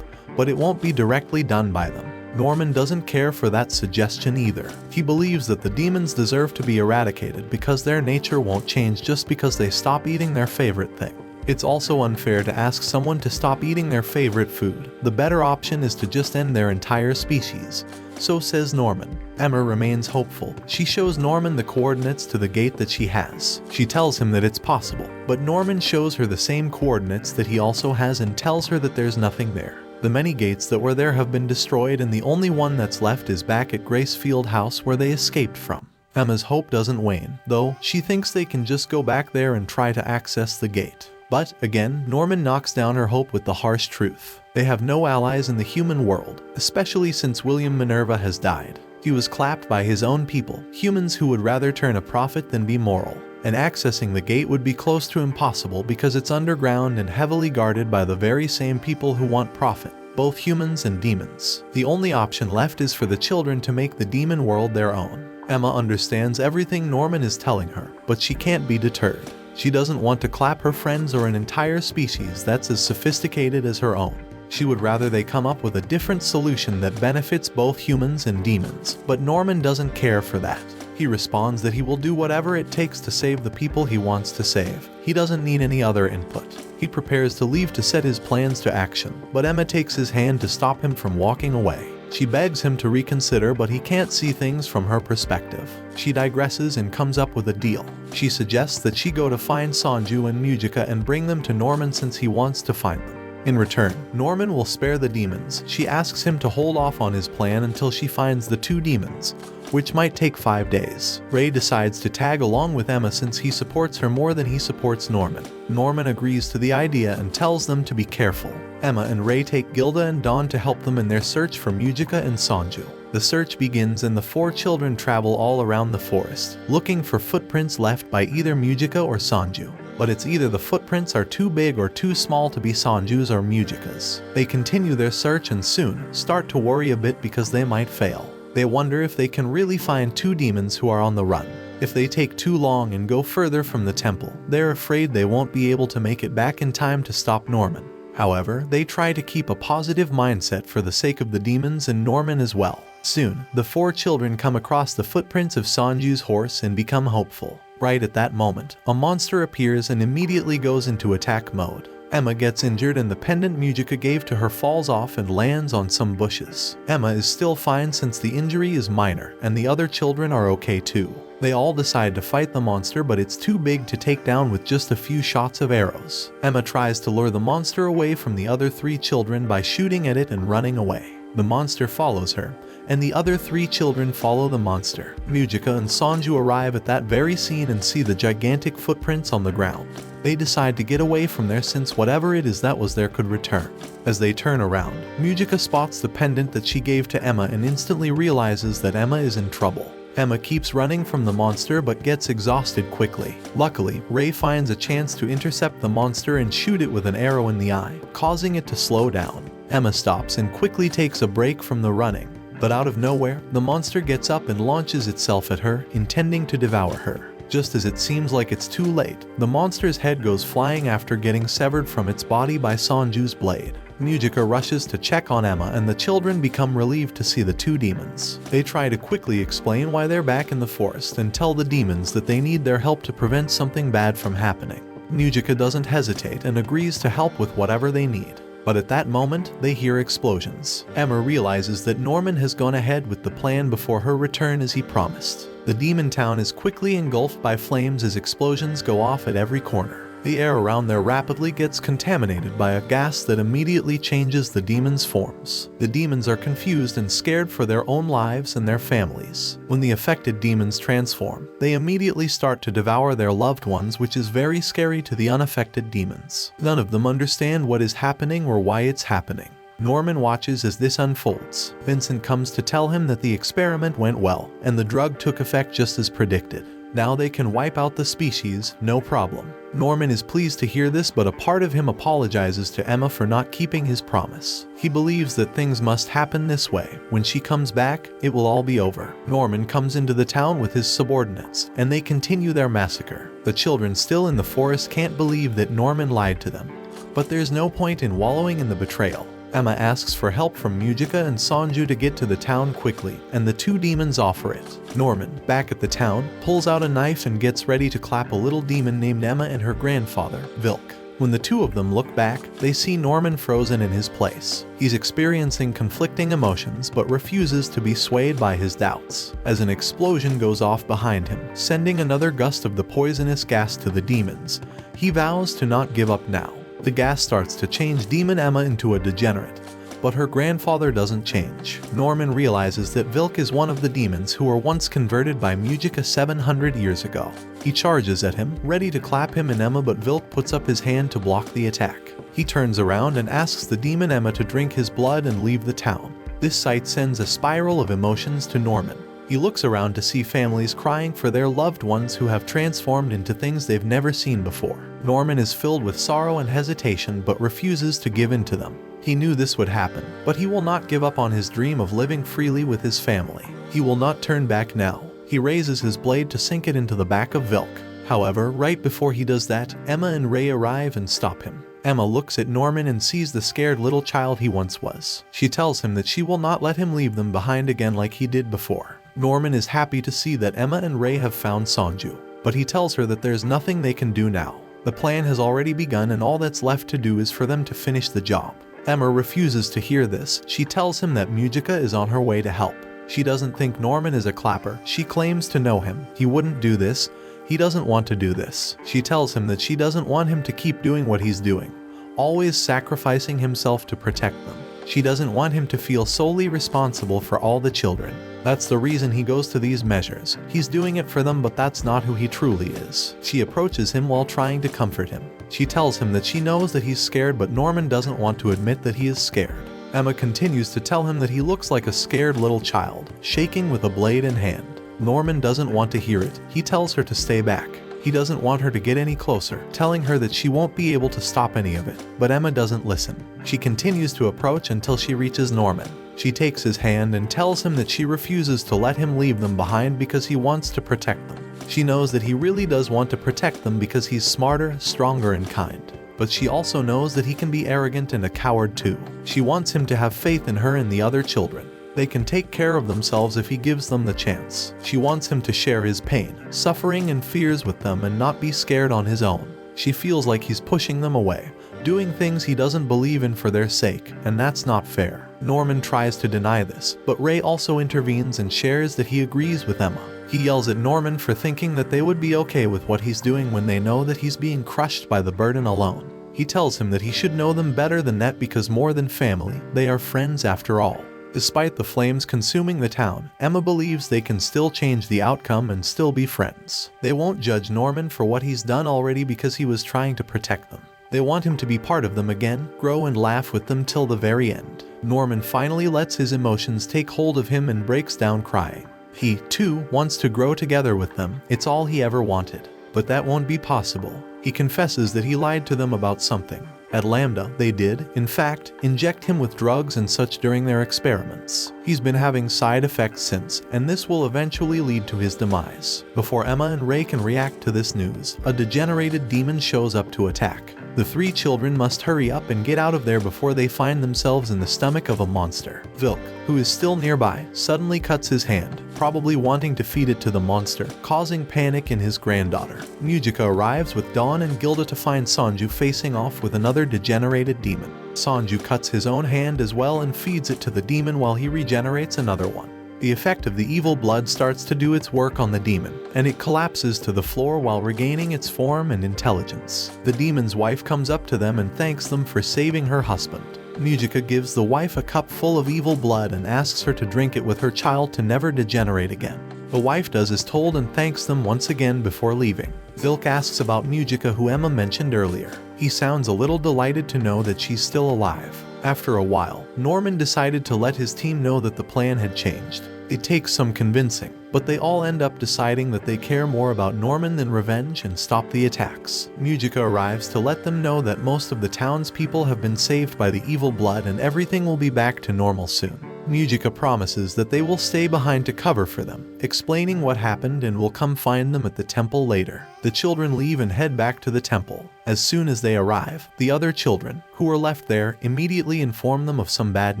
But it won't be directly done by them. Norman doesn't care for that suggestion either. He believes that the demons deserve to be eradicated because their nature won't change just because they stop eating their favorite thing. It's also unfair to ask someone to stop eating their favorite food. The better option is to just end their entire species. So says Norman. Emma remains hopeful. She shows Norman the coordinates to the gate that she has. She tells him that it's possible, but Norman shows her the same coordinates that he also has and tells her that there's nothing there. The many gates that were there have been destroyed and the only one that's left is back at Gracefield House where they escaped from. Emma's hope doesn't wane, though she thinks they can just go back there and try to access the gate. But, again, Norman knocks down her hope with the harsh truth. They have no allies in the human world, especially since William Minerva has died. He was clapped by his own people, humans who would rather turn a profit than be moral. And accessing the gate would be close to impossible because it's underground and heavily guarded by the very same people who want profit, both humans and demons. The only option left is for the children to make the demon world their own. Emma understands everything Norman is telling her, but she can't be deterred. She doesn't want to clap her friends or an entire species that's as sophisticated as her own. She would rather they come up with a different solution that benefits both humans and demons, but Norman doesn't care for that. He responds that he will do whatever it takes to save the people he wants to save. He doesn't need any other input. He prepares to leave to set his plans to action, but Emma takes his hand to stop him from walking away. She begs him to reconsider, but he can't see things from her perspective. She digresses and comes up with a deal. She suggests that she go to find Sanju and Mujika and bring them to Norman since he wants to find them. In return, Norman will spare the demons. She asks him to hold off on his plan until she finds the two demons, which might take 5 days. Ray decides to tag along with Emma since he supports her more than he supports Norman. Norman agrees to the idea and tells them to be careful. Emma and Ray take Gilda and Dawn to help them in their search for Mujika and Sanju. The search begins and the 4 children travel all around the forest, looking for footprints left by either Mujika or Sanju. But it's either the footprints are too big or too small to be Sanju's or Mujika's. They continue their search and soon start to worry a bit because they might fail. They wonder if they can really find 2 demons who are on the run. If they take too long and go further from the temple, they're afraid they won't be able to make it back in time to stop Norman. However, they try to keep a positive mindset for the sake of the demons and Norman as well. Soon, the 4 children come across the footprints of Sanju's horse and become hopeful. Right at that moment, a monster appears and immediately goes into attack mode. Emma gets injured and the pendant Mujika gave to her falls off and lands on some bushes. Emma is still fine since the injury is minor, and the other children are okay too. They all decide to fight the monster, but it's too big to take down with just a few shots of arrows. Emma tries to lure the monster away from the other 3 children by shooting at it and running away. The monster follows her, and the other 3 children follow the monster. Mujika and Sanju arrive at that very scene and see the gigantic footprints on the ground. They decide to get away from there since whatever it is that was there could return. As they turn around, Mujika spots the pendant that she gave to Emma and instantly realizes that Emma is in trouble. Emma keeps running from the monster but gets exhausted quickly. Luckily, Ray finds a chance to intercept the monster and shoot it with an arrow in the eye, causing it to slow down. Emma stops and quickly takes a break from the running. But out of nowhere, the monster gets up and launches itself at her, intending to devour her. Just as it seems like it's too late, the monster's head goes flying after getting severed from its body by Sanju's blade. Mujika rushes to check on Emma and the children become relieved to see the 2 demons. They try to quickly explain why they're back in the forest and tell the demons that they need their help to prevent something bad from happening. Mujika doesn't hesitate and agrees to help with whatever they need. But at that moment, they hear explosions. Emma realizes that Norman has gone ahead with the plan before her return as he promised. The demon town is quickly engulfed by flames as explosions go off at every corner. The air around there rapidly gets contaminated by a gas that immediately changes the demons' forms. The demons are confused and scared for their own lives and their families. When the affected demons transform, they immediately start to devour their loved ones, which is very scary to the unaffected demons. None of them understand what is happening or why it's happening. Norman watches as this unfolds. Vincent comes to tell him that the experiment went well, and the drug took effect just as predicted. Now they can wipe out the species, no problem. Norman is pleased to hear this, but a part of him apologizes to Emma for not keeping his promise. He believes that things must happen this way. When she comes back, it will all be over. Norman comes into the town with his subordinates, and they continue their massacre. The children still in the forest can't believe that Norman lied to them. But there's no point in wallowing in the betrayal. Emma asks for help from Mujika and Sanju to get to the town quickly, and the 2 demons offer it. Norman, back at the town, pulls out a knife and gets ready to clap a little demon named Emma and her grandfather, Vilk. When the 2 of them look back, they see Norman frozen in his place. He's experiencing conflicting emotions but refuses to be swayed by his doubts. As an explosion goes off behind him, sending another gust of the poisonous gas to the demons, he vows to not give up now. The gas starts to change Demon Emma into a degenerate, but her grandfather doesn't change. Norman realizes that Vilk is one of the demons who were once converted by Mujika 700 years ago. He charges at him, ready to clap him and Emma, but Vilk puts up his hand to block the attack. He turns around and asks the demon Emma to drink his blood and leave the town. This sight sends a spiral of emotions to Norman. He looks around to see families crying for their loved ones who have transformed into things they've never seen before. Norman is filled with sorrow and hesitation but refuses to give in to them. He knew this would happen, but he will not give up on his dream of living freely with his family. He will not turn back now. He raises his blade to sink it into the back of Vilk. However, right before he does that, Emma and Ray arrive and stop him. Emma looks at Norman and sees the scared little child he once was. She tells him that she will not let him leave them behind again like he did before. Norman is happy to see that Emma and Ray have found Sanju, but he tells her that there's nothing they can do now. The plan has already begun and all that's left to do is for them to finish the job. Emma refuses to hear this. She tells him that Mujika is on her way to help. She doesn't think Norman is a clapper. She claims to know him. He wouldn't do this. He doesn't want to do this. She tells him that she doesn't want him to keep doing what he's doing, always sacrificing himself to protect them. She doesn't want him to feel solely responsible for all the children. That's the reason he goes to these measures. He's doing it for them, but that's not who he truly is. She approaches him while trying to comfort him. She tells him that she knows that he's scared, but Norman doesn't want to admit that he is scared. Emma continues to tell him that he looks like a scared little child, shaking with a blade in hand. Norman doesn't want to hear it. He tells her to stay back. He doesn't want her to get any closer, telling her that she won't be able to stop any of it. But Emma doesn't listen. She continues to approach until she reaches Norman. She takes his hand and tells him that she refuses to let him leave them behind because he wants to protect them. She knows that he really does want to protect them because he's smarter, stronger, and kind. But she also knows that he can be arrogant and a coward too. She wants him to have faith in her and the other children. They can take care of themselves if he gives them the chance. She wants him to share his pain, suffering, and fears with them and not be scared on his own. She feels like he's pushing them away, doing things he doesn't believe in for their sake, and that's not fair. Norman tries to deny this, but Ray also intervenes and shares that he agrees with Emma. He yells at Norman for thinking that they would be okay with what he's doing when they know that he's being crushed by the burden alone. He tells him that he should know them better than that because more than family, they are friends after all. Despite the flames consuming the town, Emma believes they can still change the outcome and still be friends. They won't judge Norman for what he's done already because he was trying to protect them. They want him to be part of them again, grow and laugh with them till the very end. Norman finally lets his emotions take hold of him and breaks down crying. He, too, wants to grow together with them. It's all he ever wanted. But that won't be possible. He confesses that he lied to them about something. At Lambda, they did, in fact, inject him with drugs and such during their experiments. He's been having side effects since, and this will eventually lead to his demise. Before Emma and Ray can react to this news, a degenerated demon shows up to attack. The three children must hurry up and get out of there before they find themselves in the stomach of a monster. Vilk, who is still nearby, suddenly cuts his hand, probably wanting to feed it to the monster, causing panic in his granddaughter. Mujika arrives with Dawn and Gilda to find Sanju facing off with another degenerated demon. Sanju cuts his own hand as well and feeds it to the demon while he regenerates another one. The effect of the evil blood starts to do its work on the demon, and it collapses to the floor while regaining its form and intelligence. The demon's wife comes up to them and thanks them for saving her husband. Mujika gives the wife a cup full of evil blood and asks her to drink it with her child to never degenerate again. The wife does as told and thanks them once again before leaving. Vilk asks about Mujika, who Emma mentioned earlier. He sounds a little delighted to know that she's still alive. After a while, Norman decided to let his team know that the plan had changed. It takes some convincing, but they all end up deciding that they care more about Norman than revenge and stop the attacks. Mujika arrives to let them know that most of the townspeople have been saved by the evil blood and everything will be back to normal soon. Mujika promises that they will stay behind to cover for them, explaining what happened and will come find them at the temple later. The children leave and head back to the temple. As soon as they arrive, the other children, who were left there, immediately inform them of some bad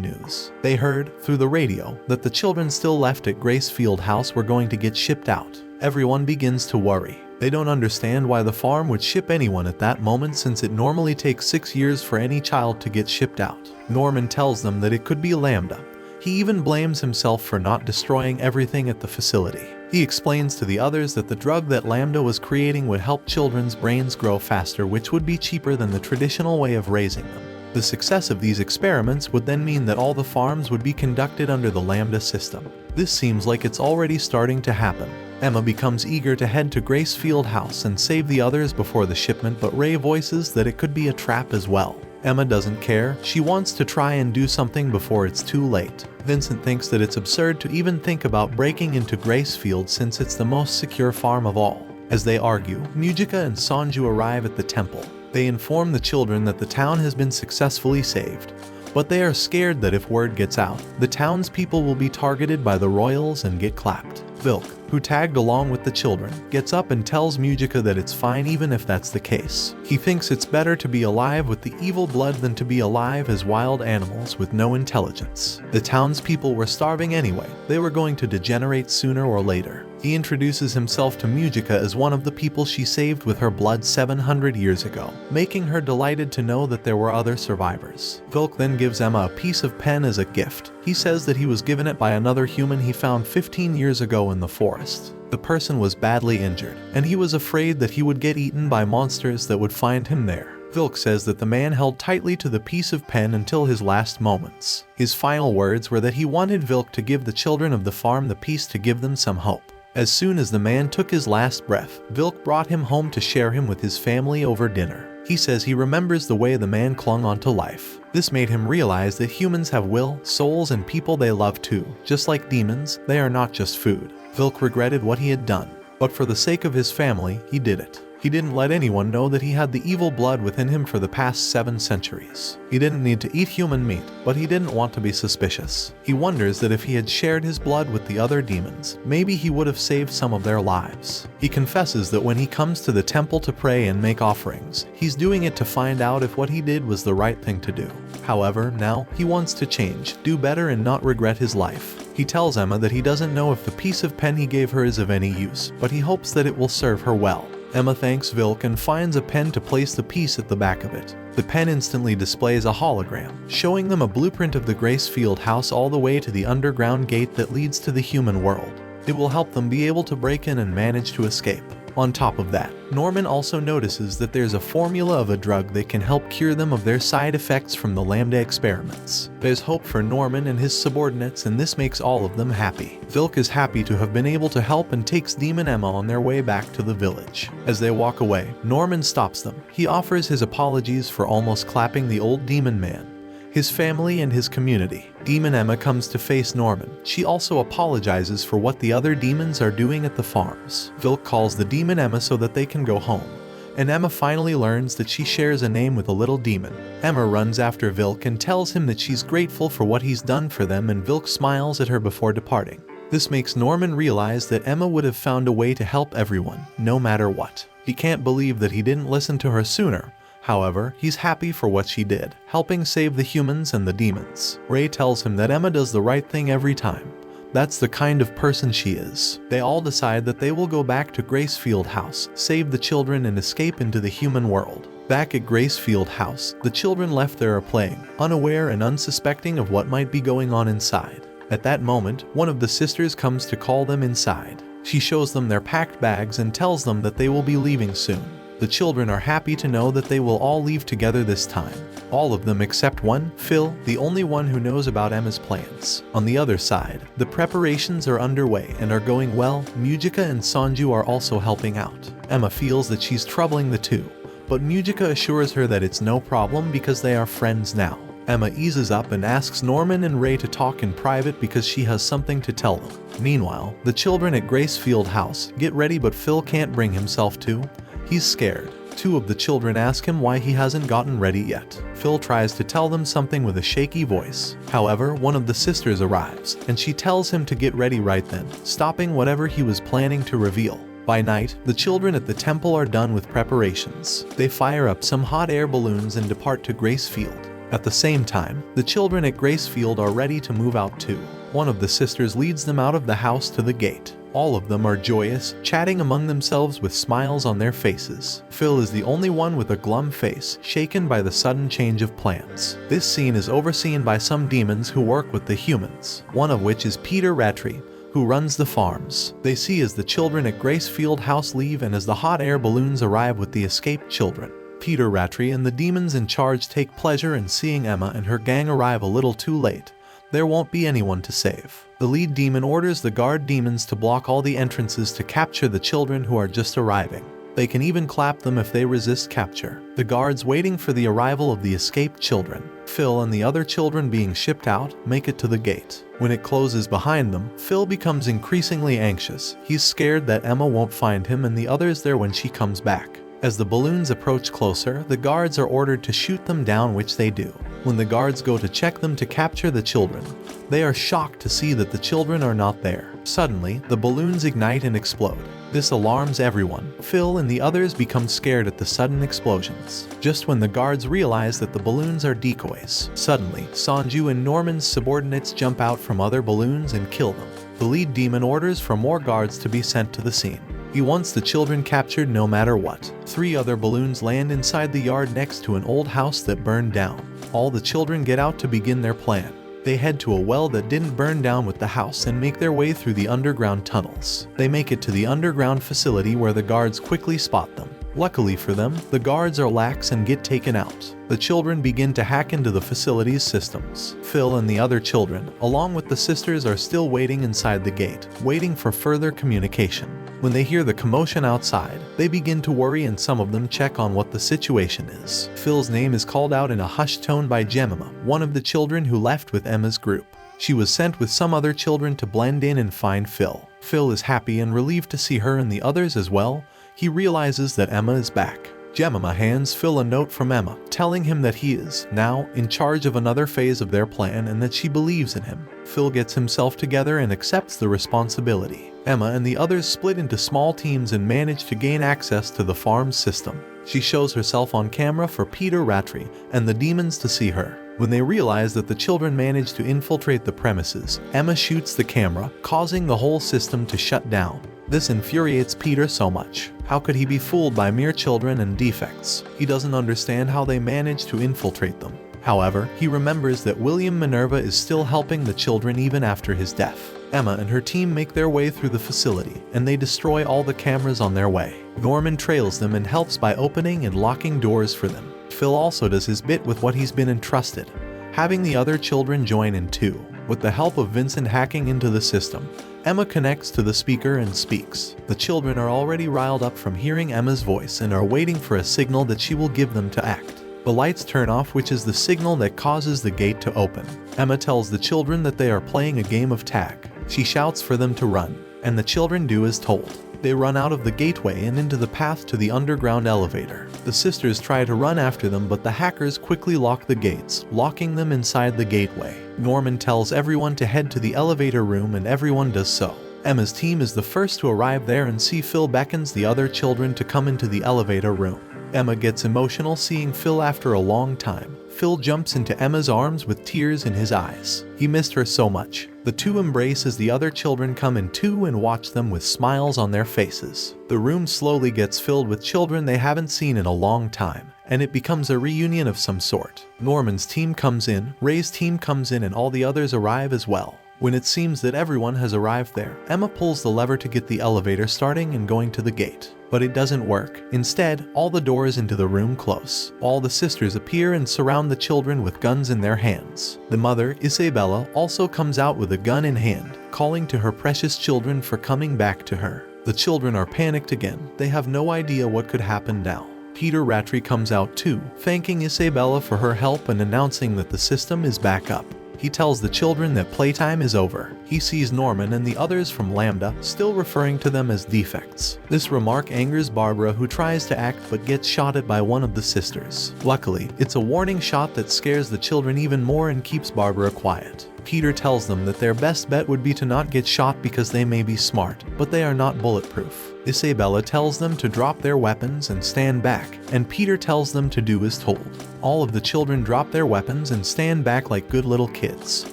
news. They heard, through the radio, that the children still left at Gracefield House were going to get shipped out. Everyone begins to worry. They don't understand why the farm would ship anyone at that moment since it normally takes 6 years for any child to get shipped out. Norman tells them that it could be Lambda. He even blames himself for not destroying everything at the facility. He explains to the others that the drug that Lambda was creating would help children's brains grow faster, which would be cheaper than the traditional way of raising them. The success of these experiments would then mean that all the farms would be conducted under the Lambda system. This seems like it's already starting to happen. Emma becomes eager to head to Gracefield House and save the others before the shipment, but Ray voices that it could be a trap as well. Emma doesn't care. She wants to try and do something before it's too late. Vincent thinks that it's absurd to even think about breaking into Gracefield since it's the most secure farm of all. As they argue, Mujika and Sanju arrive at the temple. They inform the children that the town has been successfully saved, but they are scared that if word gets out, the townspeople will be targeted by the royals and get clapped. Vilk, who tagged along with the children, gets up and tells Mujika that it's fine even if that's the case. He thinks it's better to be alive with the evil blood than to be alive as wild animals with no intelligence. The townspeople were starving anyway. They were going to degenerate sooner or later. He introduces himself to Mujika as one of the people she saved with her blood 700 years ago, making her delighted to know that there were other survivors. Vilk then gives Emma a piece of pen as a gift. He says that he was given it by another human he found 15 years ago in the forest. The person was badly injured, and he was afraid that he would get eaten by monsters that would find him there. Vilk says that the man held tightly to the piece of pen until his last moments. His final words were that he wanted Vilk to give the children of the farm the piece to give them some hope. As soon as the man took his last breath, Vilk brought him home to share him with his family over dinner. He says he remembers the way the man clung onto life. This made him realize that humans have will, souls, and people they love too. Just like demons, they are not just food. Vilk regretted what he had done, but for the sake of his family, he did it. He didn't let anyone know that he had the evil blood within him for the past 7 centuries. He didn't need to eat human meat, but he didn't want to be suspicious. He wonders that if he had shared his blood with the other demons, maybe he would have saved some of their lives. He confesses that when he comes to the temple to pray and make offerings, he's doing it to find out if what he did was the right thing to do. However, now he wants to change, do better, and not regret his life. He tells Emma that he doesn't know if the piece of pen he gave her is of any use, but he hopes that it will serve her well. Emma thanks Vilk and finds a pen to place the piece at the back of it. The pen instantly displays a hologram, showing them a blueprint of the Gracefield house all the way to the underground gate that leads to the human world. It will help them be able to break in and manage to escape. On top of that, Norman also notices that there's a formula of a drug that can help cure them of their side effects from the Lambda experiments. There's hope for Norman and his subordinates, and this makes all of them happy. Vilk is happy to have been able to help and takes Demon Emma on their way back to the village. As they walk away, Norman stops them. He offers his apologies for almost clapping the old demon man, his family, and his community. Demon Emma comes to face Norman. She also apologizes for what the other demons are doing at the farms. Vilk calls the demon Emma so that they can go home, and Emma finally learns that she shares a name with a little demon. Emma runs after Vilk and tells him that she's grateful for what he's done for them, and Vilk smiles at her before departing. This makes Norman realize that Emma would have found a way to help everyone, no matter what. He can't believe that he didn't listen to her sooner. However, he's happy for what she did, helping save the humans and the demons. Ray tells him that Emma does the right thing every time. That's the kind of person she is. They all decide that they will go back to Gracefield House, save the children, and escape into the human world. Back at Gracefield House, the children left there are playing, unaware and unsuspecting of what might be going on inside. At that moment, one of the sisters comes to call them inside. She shows them their packed bags and tells them that they will be leaving soon. The children are happy to know that they will all leave together this time. All of them except one, Phil, the only one who knows about Emma's plans. On the other side, the preparations are underway and are going well. Mujika and Sanju are also helping out. Emma feels that she's troubling the two, but Mujika assures her that it's no problem because they are friends now. Emma eases up and asks Norman and Ray to talk in private because she has something to tell them. Meanwhile, the children at Gracefield House get ready, but Phil can't bring himself to. He's scared. Two of the children ask him why he hasn't gotten ready yet. Phil tries to tell them something with a shaky voice. However, one of the sisters arrives, and she tells him to get ready right then, stopping whatever he was planning to reveal. By night, the children at the temple are done with preparations. They fire up some hot air balloons and depart to Gracefield. At the same time, the children at Gracefield are ready to move out too. One of the sisters leads them out of the house to the gate. All of them are joyous, chatting among themselves with smiles on their faces. Phil is the only one with a glum face, shaken by the sudden change of plans. This scene is overseen by some demons who work with the humans, one of which is Peter Rattray, who runs the farms. They see as the children at Gracefield House leave and as the hot air balloons arrive with the escaped children. Peter Rattray and the demons in charge take pleasure in seeing Emma and her gang arrive a little too late. There won't be anyone to save. The lead demon orders the guard demons to block all the entrances to capture the children who are just arriving. They can even clap them if they resist capture. The guards waiting for the arrival of the escaped children, Phil and the other children being shipped out, make it to the gate. When it closes behind them, Phil becomes increasingly anxious. He's scared that Emma won't find him and the others there when she comes back. As the balloons approach closer, the guards are ordered to shoot them down, which they do. When the guards go to check them to capture the children, they are shocked to see that the children are not there. Suddenly, the balloons ignite and explode. This alarms everyone. Phil and the others become scared at the sudden explosions. Just when the guards realize that the balloons are decoys, suddenly, Sanju and Norman's subordinates jump out from other balloons and kill them. The lead demon orders for more guards to be sent to the scene. He wants the children captured no matter what. 3 other balloons land inside the yard next to an old house that burned down. All the children get out to begin their plan. They head to a well that didn't burn down with the house and make their way through the underground tunnels. They make it to the underground facility where the guards quickly spot them. Luckily for them, the guards are lax and get taken out. The children begin to hack into the facility's systems. Phil and the other children, along with the sisters, are still waiting inside the gate, waiting for further communication. When they hear the commotion outside, they begin to worry and some of them check on what the situation is. Phil's name is called out in a hushed tone by Jemima, one of the children who left with Emma's group. She was sent with some other children to blend in and find Phil. Phil is happy and relieved to see her and the others as well. He realizes that Emma is back. Jemima hands Phil a note from Emma, telling him that he is now in charge of another phase of their plan and that she believes in him. Phil gets himself together and accepts the responsibility. Emma and the others split into small teams and manage to gain access to the farm's system. She shows herself on camera for Peter Rattray and the demons to see her. When they realize that the children manage to infiltrate the premises, Emma shoots the camera, causing the whole system to shut down. This infuriates Peter so much. How could he be fooled by mere children and defects? He doesn't understand how they managed to infiltrate them. However, he remembers that William Minerva is still helping the children even after his death. Emma and her team make their way through the facility, and they destroy all the cameras on their way. Norman trails them and helps by opening and locking doors for them. Phil also does his bit with what he's been entrusted, having the other children join in too. With the help of Vincent hacking into the system, Emma connects to the speaker and speaks. The children are already riled up from hearing Emma's voice and are waiting for a signal that she will give them to act. The lights turn off, which is the signal that causes the gate to open. Emma tells the children that they are playing a game of tag. She shouts for them to run, and the children do as told. They run out of the gateway and into the path to the underground elevator. The sisters try to run after them, but the hackers quickly lock the gates, locking them inside the gateway. Norman tells everyone to head to the elevator room and everyone does so. Emma's team is the first to arrive there and see Phil beckons the other children to come into the elevator room. Emma gets emotional seeing Phil after a long time. Phil jumps into Emma's arms with tears in his eyes. He missed her so much. The two embrace as the other children come in too and watch them with smiles on their faces. The room slowly gets filled with children they haven't seen in a long time, and it becomes a reunion of some sort. Norman's team comes in, Ray's team comes in, and all the others arrive as well. When it seems that everyone has arrived there, Emma pulls the lever to get the elevator starting and going to the gate. But it doesn't work. Instead, all the doors into the room close. All the sisters appear and surround the children with guns in their hands. The mother, Isabella, also comes out with a gun in hand, calling to her precious children for coming back to her. The children are panicked again. They have no idea what could happen now. Peter Rattray comes out too, thanking Isabella for her help and announcing that the system is back up. He tells the children that playtime is over. He sees Norman and the others from Lambda still referring to them as defects. This remark angers Barbara, who tries to act but gets shot at by one of the sisters. Luckily, it's a warning shot that scares the children even more and keeps Barbara quiet. Peter tells them that their best bet would be to not get shot because they may be smart, but they are not bulletproof. Isabella tells them to drop their weapons and stand back, and Peter tells them to do as told. All of the children drop their weapons and stand back like good little kids.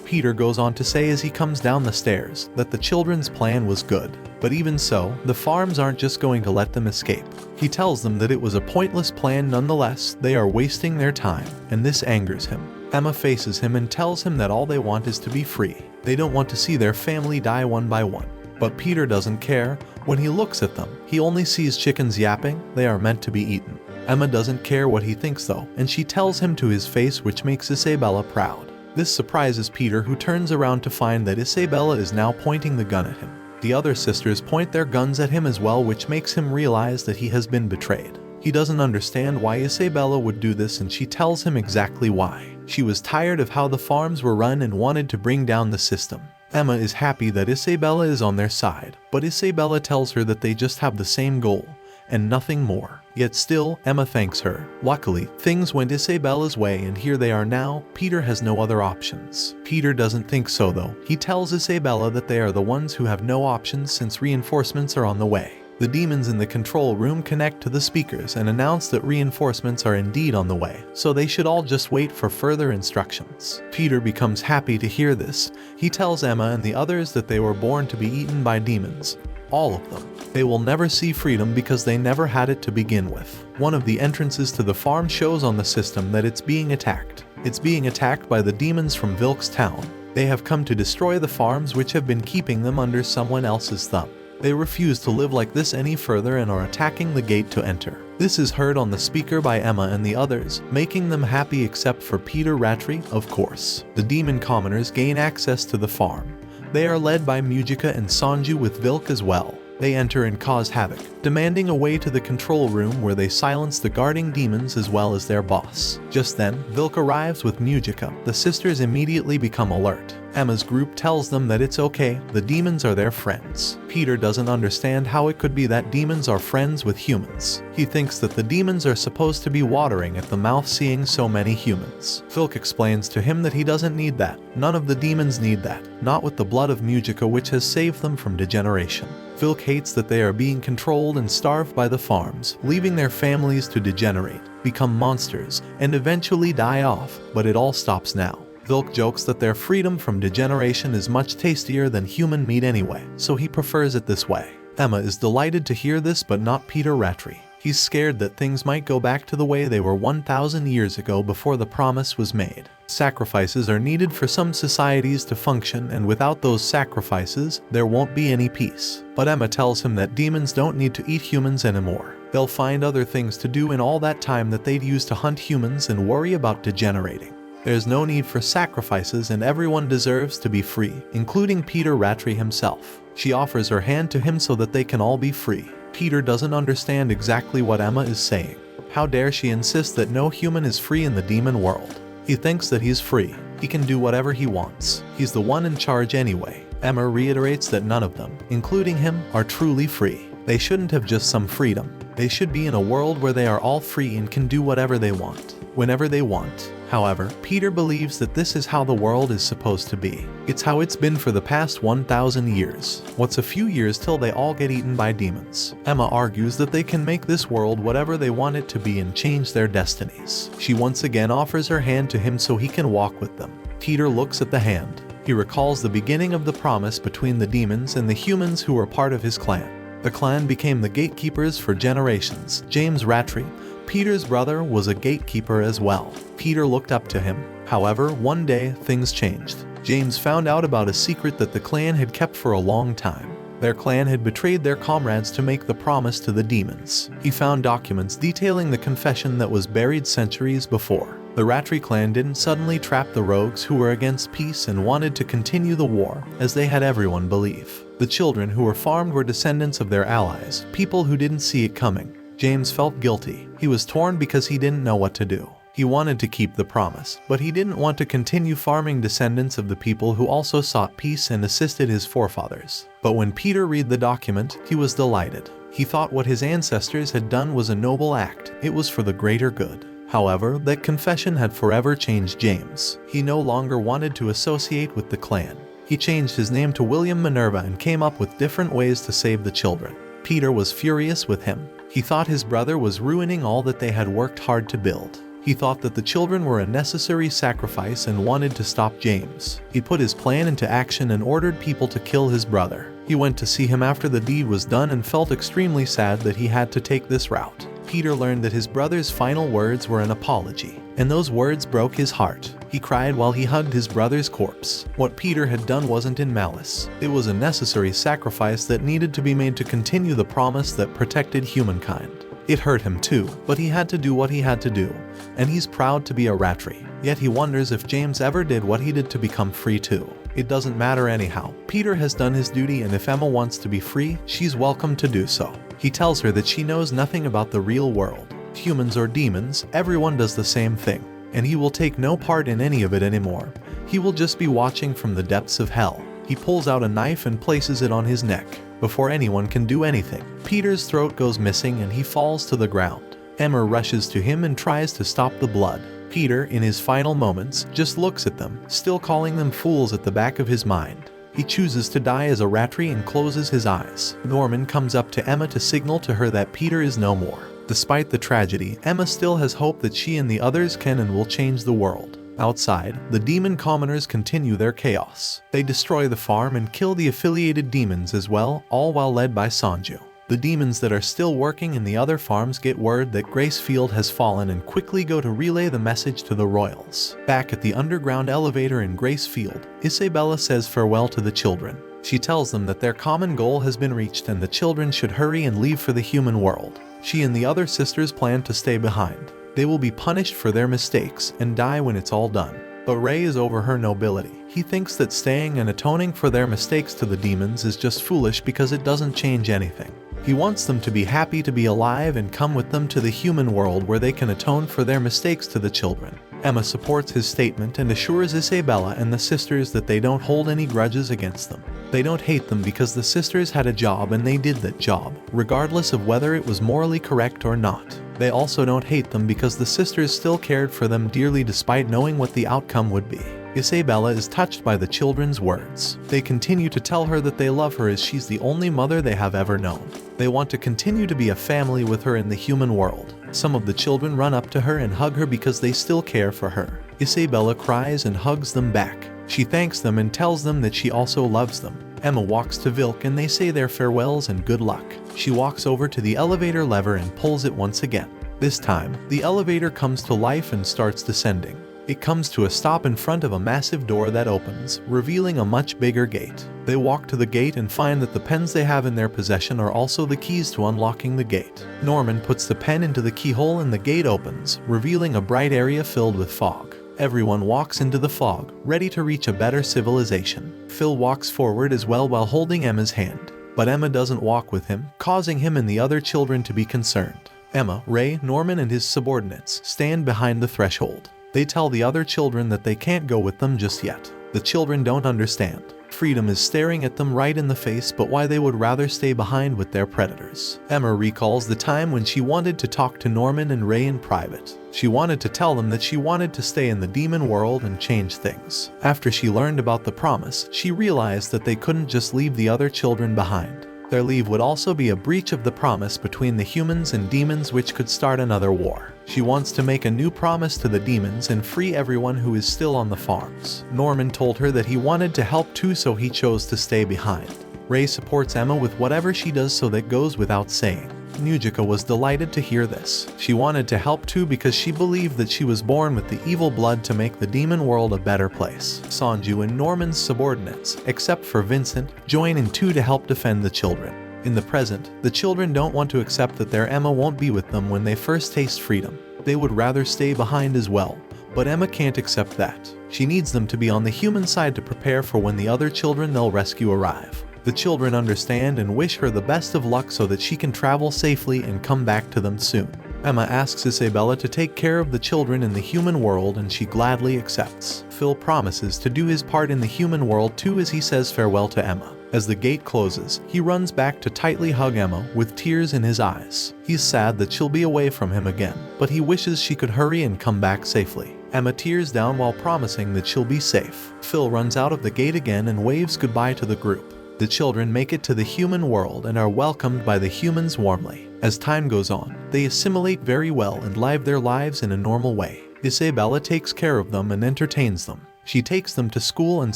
Peter goes on to say as he comes down the stairs that the children's plan was good. But even so, the farms aren't just going to let them escape. He tells them that it was a pointless plan nonetheless. They are wasting their time, and this angers him. Emma faces him and tells him that all they want is to be free. They don't want to see their family die one by one. But Peter doesn't care. When he looks at them, he only sees chickens yapping. They are meant to be eaten. Emma doesn't care what he thinks though, and she tells him to his face, which makes Isabella proud. This surprises Peter, who turns around to find that Isabella is now pointing the gun at him. The other sisters point their guns at him as well, which makes him realize that he has been betrayed. He doesn't understand why Isabella would do this, and she tells him exactly why. She was tired of how the farms were run and wanted to bring down the system. Emma is happy that Isabella is on their side, but Isabella tells her that they just have the same goal, and nothing more. Yet still, Emma thanks her. Luckily, things went Isabella's way and here they are now. Peter has no other options. Peter doesn't think so though. He tells Isabella that they are the ones who have no options since reinforcements are on the way. The demons in the control room connect to the speakers and announce that reinforcements are indeed on the way, so they should all just wait for further instructions. Peter becomes happy to hear this. He tells Emma and the others that they were born to be eaten by demons. All of them. They will never see freedom because they never had it to begin with. One of the entrances to the farm shows on the system that it's being attacked. It's being attacked by the demons from Vilks Town. They have come to destroy the farms which have been keeping them under someone else's thumb. They refuse to live like this any further and are attacking the gate to enter. This is heard on the speaker by Emma and the others, making them happy except for Peter Rattray, of course. The demon commoners gain access to the farm. They are led by Mujika and Sanju with Vilk as well. They enter and cause havoc, demanding a way to the control room where they silence the guarding demons as well as their boss. Just then, Vilk arrives with Mujika. The sisters immediately become alert. Emma's group tells them that it's okay, the demons are their friends. Peter doesn't understand how it could be that demons are friends with humans. He thinks that the demons are supposed to be watering at the mouth seeing so many humans. Vilk explains to him that he doesn't need that. None of the demons need that, not with the blood of Mujika which has saved them from degeneration. Vilk hates that they are being controlled and starved by the farms, leaving their families to degenerate, become monsters, and eventually die off, but it all stops now. Vilk jokes that their freedom from degeneration is much tastier than human meat anyway, so he prefers it this way. Emma is delighted to hear this, but not Peter Rattray. He's scared that things might go back to the way they were 1,000 years ago before the promise was made. Sacrifices are needed for some societies to function, and without those sacrifices, there won't be any peace. But Emma tells him that demons don't need to eat humans anymore. They'll find other things to do in all that time that they'd use to hunt humans and worry about degenerating. There's no need for sacrifices and everyone deserves to be free, including Peter Rattray himself. She offers her hand to him so that they can all be free. Peter doesn't understand exactly what Emma is saying. How dare she insist that no human is free in the demon world? He thinks that he's free. He can do whatever he wants. He's the one in charge anyway. Emma reiterates that none of them, including him, are truly free. They shouldn't have just some freedom. They should be in a world where they are all free and can do whatever they want, whenever they want. However, Peter believes that this is how the world is supposed to be. It's how it's been for the past 1,000 years. What's a few years till they all get eaten by demons? Emma argues that they can make this world whatever they want it to be and change their destinies. She once again offers her hand to him so he can walk with them. Peter looks at the hand. He recalls the beginning of the promise between the demons and the humans who were part of his clan. The clan became the gatekeepers for generations. James Rattray, Peter's brother, was a gatekeeper as well. Peter looked up to him. However, one day, things changed. James found out about a secret that the clan had kept for a long time. Their clan had betrayed their comrades to make the promise to the demons. He found documents detailing the confession that was buried centuries before. The Rattray clan didn't suddenly trap the rogues who were against peace and wanted to continue the war, as they had everyone believe. The children who were farmed were descendants of their allies, people who didn't see it coming. James felt guilty. He was torn because he didn't know what to do. He wanted to keep the promise, but he didn't want to continue farming descendants of the people who also sought peace and assisted his forefathers. But when Peter read the document, he was delighted. He thought what his ancestors had done was a noble act. It was for the greater good. However, that confession had forever changed James. He no longer wanted to associate with the clan. He changed his name to William Minerva and came up with different ways to save the children. Peter was furious with him. He thought his brother was ruining all that they had worked hard to build. He thought that the children were a necessary sacrifice and wanted to stop James. He put his plan into action and ordered people to kill his brother. He went to see him after the deed was done and felt extremely sad that he had to take this route. Peter learned that his brother's final words were an apology, and those words broke his heart. He cried while he hugged his brother's corpse. What Peter had done wasn't in malice. It was a necessary sacrifice that needed to be made to continue the promise that protected humankind. It hurt him too, but he had to do what he had to do, and he's proud to be a Rattray. Yet he wonders if James ever did what he did to become free too. It doesn't matter anyhow. Peter has done his duty, and if Emma wants to be free, she's welcome to do so. He tells her that she knows nothing about the real world. Humans or demons, everyone does the same thing, and he will take no part in any of it anymore. He will just be watching from the depths of hell. He pulls out a knife and places it on his neck. Before anyone can do anything, Peter's throat goes missing and he falls to the ground. Emma rushes to him and tries to stop the blood. Peter, in his final moments, just looks at them, still calling them fools at the back of his mind. He chooses to die as a Rattray and closes his eyes. Norman comes up to Emma to signal to her that Peter is no more. Despite the tragedy, Emma still has hope that she and the others can and will change the world. Outside, the demon commoners continue their chaos. They destroy the farm and kill the affiliated demons as well, all while led by Sanju. The demons that are still working in the other farms get word that Gracefield has fallen and quickly go to relay the message to the royals. Back at the underground elevator in Gracefield, Isabella says farewell to the children. She tells them that their common goal has been reached and the children should hurry and leave for the human world. She and the other sisters plan to stay behind. They will be punished for their mistakes and die when it's all done. But Ray is over her nobility. He thinks that staying and atoning for their mistakes to the demons is just foolish because it doesn't change anything. He wants them to be happy to be alive and come with them to the human world where they can atone for their mistakes to the children. Emma supports his statement and assures Isabella and the sisters that they don't hold any grudges against them. They don't hate them because the sisters had a job and they did that job, regardless of whether it was morally correct or not. They also don't hate them because the sisters still cared for them dearly despite knowing what the outcome would be. Isabella is touched by the children's words. They continue to tell her that they love her as she's the only mother they have ever known. They want to continue to be a family with her in the human world. Some of the children run up to her and hug her because they still care for her. Isabella cries and hugs them back. She thanks them and tells them that she also loves them. Emma walks to Vilk and they say their farewells and good luck. She walks over to the elevator lever and pulls it once again. This time, the elevator comes to life and starts descending. It comes to a stop in front of a massive door that opens, revealing a much bigger gate. They walk to the gate and find that the pens they have in their possession are also the keys to unlocking the gate. Norman puts the pen into the keyhole and the gate opens, revealing a bright area filled with fog. Everyone walks into the fog, ready to reach a better civilization. Phil walks forward as well while holding Emma's hand. But Emma doesn't walk with him, causing him and the other children to be concerned. Emma, Ray, Norman and his subordinates stand behind the threshold. They tell the other children that they can't go with them just yet. The children don't understand. Freedom is staring at them right in the face, but why they would rather stay behind with their predators. Emma recalls the time when she wanted to talk to Norman and Ray in private. She wanted to tell them that she wanted to stay in the demon world and change things. After she learned about the promise, she realized that they couldn't just leave the other children behind. Their leave would also be a breach of the promise between the humans and demons, which could start another war. She wants to make a new promise to the demons and free everyone who is still on the farms. Norman told her that he wanted to help too, so he chose to stay behind. Ray supports Emma with whatever she does, so that goes without saying. Nujika was delighted to hear this. She wanted to help too because she believed that she was born with the evil blood to make the demon world a better place. Sanju and Norman's subordinates, except for Vincent, join in too to help defend the children. In the present, the children don't want to accept that their Emma won't be with them when they first taste freedom. They would rather stay behind as well, but Emma can't accept that. She needs them to be on the human side to prepare for when the other children they'll rescue arrive. The children understand and wish her the best of luck so that she can travel safely and come back to them soon. Emma asks Isabella to take care of the children in the human world and she gladly accepts. Phil promises to do his part in the human world too as he says farewell to Emma. As the gate closes, he runs back to tightly hug Emma with tears in his eyes. He's sad that she'll be away from him again, but he wishes she could hurry and come back safely. Emma tears down while promising that she'll be safe. Phil runs out of the gate again and waves goodbye to the group. The children make it to the human world and are welcomed by the humans warmly. As time goes on, they assimilate very well and live their lives in a normal way. Isabella takes care of them and entertains them. She takes them to school and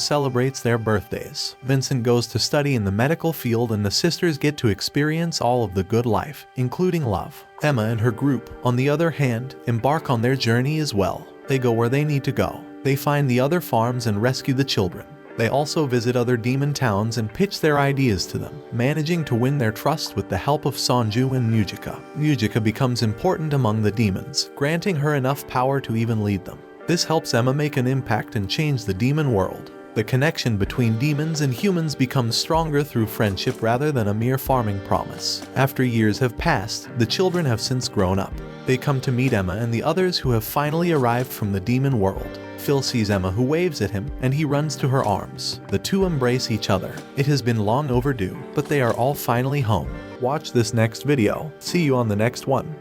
celebrates their birthdays. Vincent goes to study in the medical field and the sisters get to experience all of the good life, including love. Emma and her group, on the other hand, embark on their journey as well. They go where they need to go. They find the other farms and rescue the children. They also visit other demon towns and pitch their ideas to them, managing to win their trust with the help of Sanju and Nujika. Nujika becomes important among the demons, granting her enough power to even lead them. This helps Emma make an impact and change the demon world. The connection between demons and humans becomes stronger through friendship rather than a mere farming promise. After years have passed, the children have since grown up. They come to meet Emma and the others who have finally arrived from the demon world. Phil sees Emma, who waves at him, and he runs to her arms. The two embrace each other. It has been long overdue, but they are all finally home. Watch this next video. See you on the next one.